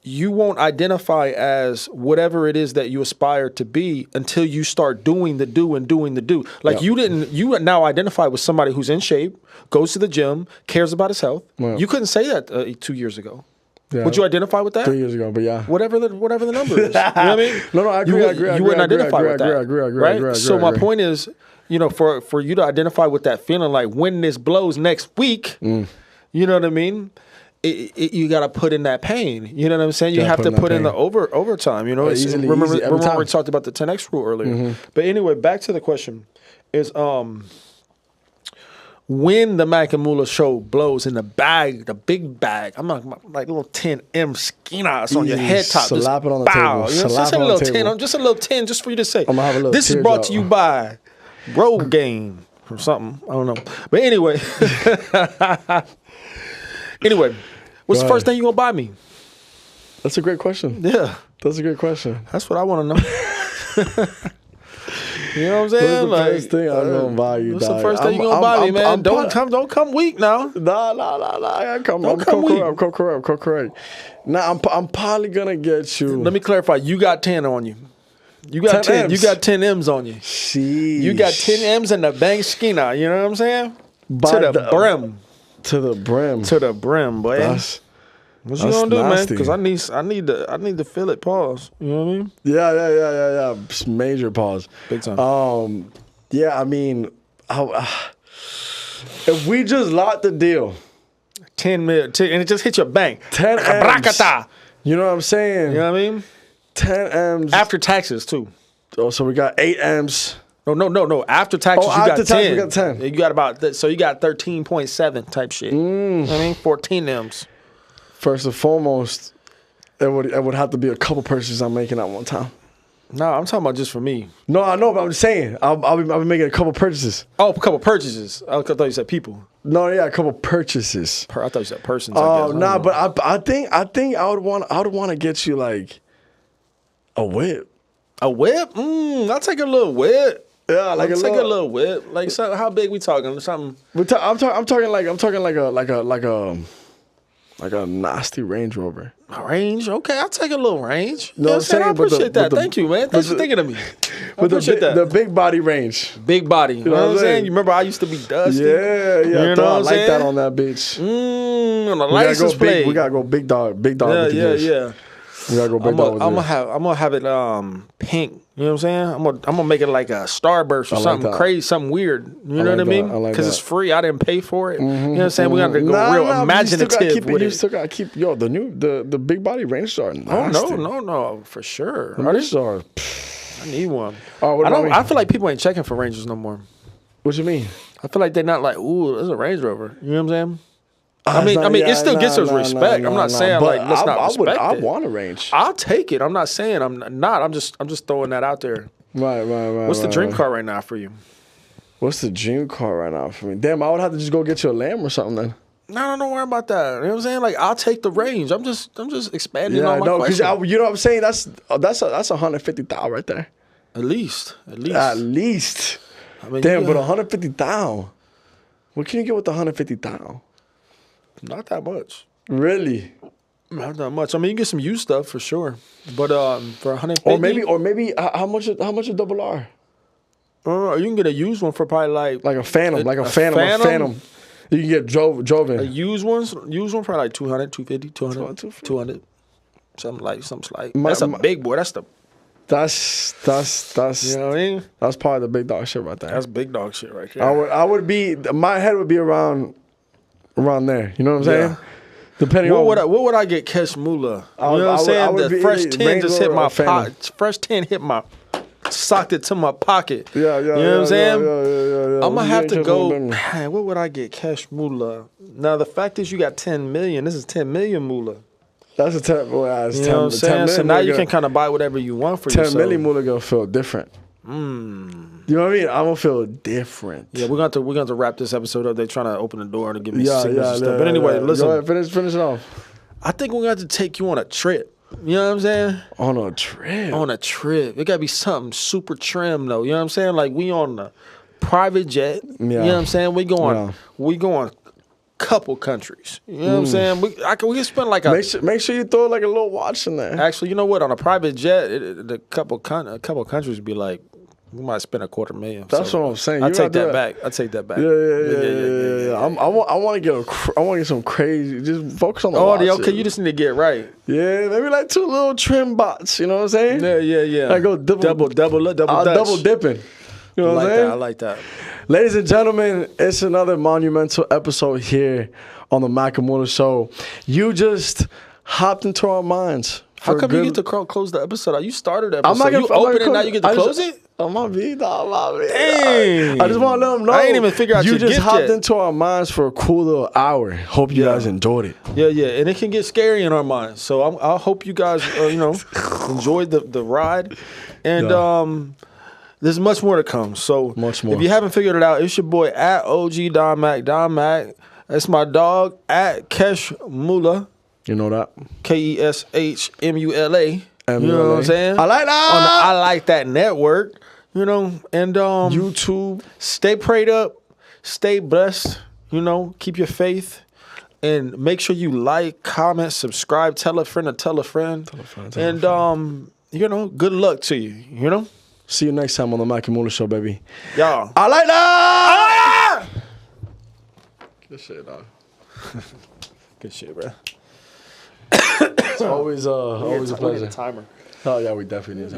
[SPEAKER 3] you won't identify as whatever it is that you aspire to be until you start doing the do. Like you now identify with somebody who's in shape, goes to the gym, cares about his health. You couldn't say that 2 years ago. Yeah. Would you identify with that?
[SPEAKER 1] 3 years ago, but yeah.
[SPEAKER 3] Whatever the number is. You know what I mean?
[SPEAKER 1] No, I agree.
[SPEAKER 3] You wouldn't identify with that. I agree. So my point is, you know, for you to identify with that feeling, like when this blows next week, you know what I mean? You got to put in that pain. You know what I'm saying? You have to put in the overtime. You know, remember we talked about the 10X rule earlier. But anyway, back to the question: is when the Mack and Mula show blows in the bag, the big bag. I'm like little 10M skinas on your head top.
[SPEAKER 1] Slap it on the table.
[SPEAKER 3] You know, just a little 10, just a little 10, just for you to say. I'm gonna have a little. This is brought to you by Road Game or something. I don't know. But anyway. Anyway, what's the first thing you gonna buy me?
[SPEAKER 1] That's a great question.
[SPEAKER 3] Yeah.
[SPEAKER 1] That's a great question.
[SPEAKER 3] That's what I want to know. You know what I'm saying?
[SPEAKER 1] What's the first thing I'm gonna buy you?
[SPEAKER 3] What's the first thing you gonna buy me, man? Don't come weak now.
[SPEAKER 1] Nah. I'm correct. Nah, I'm probably gonna get you.
[SPEAKER 3] Let me clarify. You got 10 on you. You got 10. You got 10 M's on you.
[SPEAKER 1] Sheesh.
[SPEAKER 3] You got 10 M's in the bank skina. You know what I'm saying? To the brim.
[SPEAKER 1] To the brim.
[SPEAKER 3] To the brim, boy. What you gonna do, nasty, man? Because I need to feel it. Pause. You know what I mean?
[SPEAKER 1] Yeah. Major pause.
[SPEAKER 3] Big time.
[SPEAKER 1] Yeah, I mean, if we just locked the deal,
[SPEAKER 3] 10 million, and it just hit your bank.
[SPEAKER 1] 10 M's. You know what I'm saying?
[SPEAKER 3] You know what I mean?
[SPEAKER 1] 10 M's
[SPEAKER 3] after taxes too.
[SPEAKER 1] Oh, so we got 8 M's.
[SPEAKER 3] No. After taxes, you got 10.
[SPEAKER 1] We got 10.
[SPEAKER 3] You got so you got 13.7 type shit. You know what I mean? 14 M's.
[SPEAKER 1] First and foremost, it would have to be a couple purchases I'm making at one time.
[SPEAKER 3] No, I'm talking about just for me.
[SPEAKER 1] No, I know, but I'm just saying I'll be making a couple purchases.
[SPEAKER 3] Oh, a couple purchases. I thought you said people.
[SPEAKER 1] No, yeah, a couple purchases.
[SPEAKER 3] I thought you said persons.
[SPEAKER 1] Oh, nah, but I think I would want to get you like a whip.
[SPEAKER 3] A whip? I'll take a little whip.
[SPEAKER 1] Yeah, like
[SPEAKER 3] a little whip. Like so, how big we talking? Something.
[SPEAKER 1] I'm talking like a nasty Range Rover.
[SPEAKER 3] A Range? Okay, I'll take a little Range.
[SPEAKER 1] No, I'm saying,
[SPEAKER 3] I appreciate that. Thank you, man. Thanks for thinking of me. I appreciate that.
[SPEAKER 1] The big body Range.
[SPEAKER 3] Big body. You know what I'm saying? You remember I used to be dusty?
[SPEAKER 1] Yeah.
[SPEAKER 3] You know what
[SPEAKER 1] I like that on that bitch.
[SPEAKER 3] On the license plate.
[SPEAKER 1] We gotta go big dog. Big dog.
[SPEAKER 3] Yeah.
[SPEAKER 1] We gotta go big dog.
[SPEAKER 3] I'm gonna have it pink. You know what I'm saying? I'm gonna make it like a Starburst or something crazy, something weird. You know what I mean? Because it's free. I didn't pay for it. You know what I'm saying? We gotta go real imaginative with it.
[SPEAKER 1] You still gotta keep the big body Range Star.
[SPEAKER 3] Oh no, for sure.
[SPEAKER 1] Range Star.
[SPEAKER 3] I need one.
[SPEAKER 1] I
[SPEAKER 3] feel like people ain't checking for Rangers no more.
[SPEAKER 1] What you mean?
[SPEAKER 3] I feel like they're not like, ooh, there's a Range Rover. You know what I'm saying? I mean, it still gets us respect. I'm not saying like let's not respect it.
[SPEAKER 1] I want a Range.
[SPEAKER 3] I'll take it. I'm not saying I'm not. I'm just throwing that out there.
[SPEAKER 1] Right.
[SPEAKER 3] What's the dream car right now for you?
[SPEAKER 1] What's the dream car right now for me? Damn, I would have to just go get you a Lamb or something then.
[SPEAKER 3] No, don't worry about that. You know what I'm saying? Like I'll take the Range. I'm just expanding on my question.
[SPEAKER 1] You know what I'm saying? That's 150,000 right there.
[SPEAKER 3] At least.
[SPEAKER 1] I mean, damn, but 150,000. What can you get with 150,000?
[SPEAKER 3] Not that much.
[SPEAKER 1] Really?
[SPEAKER 3] Not that much. I mean, you get some used stuff for sure, but for 150,
[SPEAKER 1] or maybe how much a double R?
[SPEAKER 3] You can get a used one for probably like
[SPEAKER 1] a Phantom, a Phantom. You can get drove in.
[SPEAKER 3] A used one probably like 200, 250, 200, something slight. That's a big boy. That's you know what I mean?
[SPEAKER 1] That's part of the big dog shit right there.
[SPEAKER 3] That's big dog shit right there.
[SPEAKER 1] I would be, my head would be around there. You know what I'm saying?
[SPEAKER 3] Yeah.
[SPEAKER 1] Depending on
[SPEAKER 3] what would I get cash Mula? You know what I'm saying? The fresh 10 just hit my pocket. Fresh 10 hit my, socked it to my pocket.
[SPEAKER 1] Yeah.
[SPEAKER 3] You know what I'm saying?
[SPEAKER 1] Yeah.
[SPEAKER 3] I'm gonna have to go. Man, what would I get cash Mula? Now the fact is, you got 10 million. This is 10 million Mula.
[SPEAKER 1] That's a 10. Well,
[SPEAKER 3] you know what I'm saying? So now you can kind of buy whatever you want for yourself.
[SPEAKER 1] 10 million Mula gonna feel different. You know what I mean? I'm gonna feel different.
[SPEAKER 3] Yeah, we're going to wrap this episode up. They're trying to open the door to give me signals and stuff. But anyway, listen.
[SPEAKER 1] Go ahead, finish it off.
[SPEAKER 3] I think we're going to take you on a trip. You know what I'm saying?
[SPEAKER 1] On a trip?
[SPEAKER 3] On a trip. It got to be something super trim, though. You know what I'm saying? Like, we on a private jet. Yeah. You know what I'm saying? We going couple countries. You know what I'm saying? We can spend like a...
[SPEAKER 1] Make sure you throw like a little watch in there.
[SPEAKER 3] Actually, you know what? On a private jet, a couple countries would be like, we might spend $250,000.
[SPEAKER 1] That's what I'm saying.
[SPEAKER 3] I take that back.
[SPEAKER 1] Yeah. I want to get some crazy. Just focus on the watch.
[SPEAKER 3] Okay. You just need to get right.
[SPEAKER 1] Yeah, maybe like 2 little trim bots. You know what I'm saying?
[SPEAKER 3] Yeah.
[SPEAKER 1] I go double dipping. You know what I'm saying?
[SPEAKER 3] I like that.
[SPEAKER 1] Ladies and gentlemen, it's another monumental episode here on the Mack and Mula Show. You just hopped into our minds.
[SPEAKER 3] How come you get to close the episode? You started the episode. You open it, now you get to close it?
[SPEAKER 1] I'm my V, dog.
[SPEAKER 3] Dang.
[SPEAKER 1] I just want to let them know.
[SPEAKER 3] I ain't even figure out
[SPEAKER 1] you
[SPEAKER 3] your gift
[SPEAKER 1] just hopped
[SPEAKER 3] yet.
[SPEAKER 1] into our minds for a cool little hour. Hope you guys enjoyed it.
[SPEAKER 3] Yeah. And it can get scary in our minds. So I hope you guys, enjoyed the ride. And there's much more to come. So
[SPEAKER 1] much more.
[SPEAKER 3] If you haven't figured it out, it's your boy at OG Don Mack. That's my dog at Kesh Mula.
[SPEAKER 1] You know that.
[SPEAKER 3] KESHMULA. You know what I'm saying?
[SPEAKER 1] I like that.
[SPEAKER 3] On the I Like That network. And
[SPEAKER 1] YouTube.
[SPEAKER 3] Stay prayed up. Stay blessed. Keep your faith. And make sure you like, comment, subscribe, tell a friend to tell a friend. Good luck to you,
[SPEAKER 1] See you next time on the Mack and Mula Show, baby.
[SPEAKER 3] Y'all.
[SPEAKER 1] I like that. Good shit, dog.
[SPEAKER 3] Good shit, bro.
[SPEAKER 1] It's always a
[SPEAKER 3] We need
[SPEAKER 1] pleasure.
[SPEAKER 3] a timer.
[SPEAKER 1] Oh yeah, we definitely need.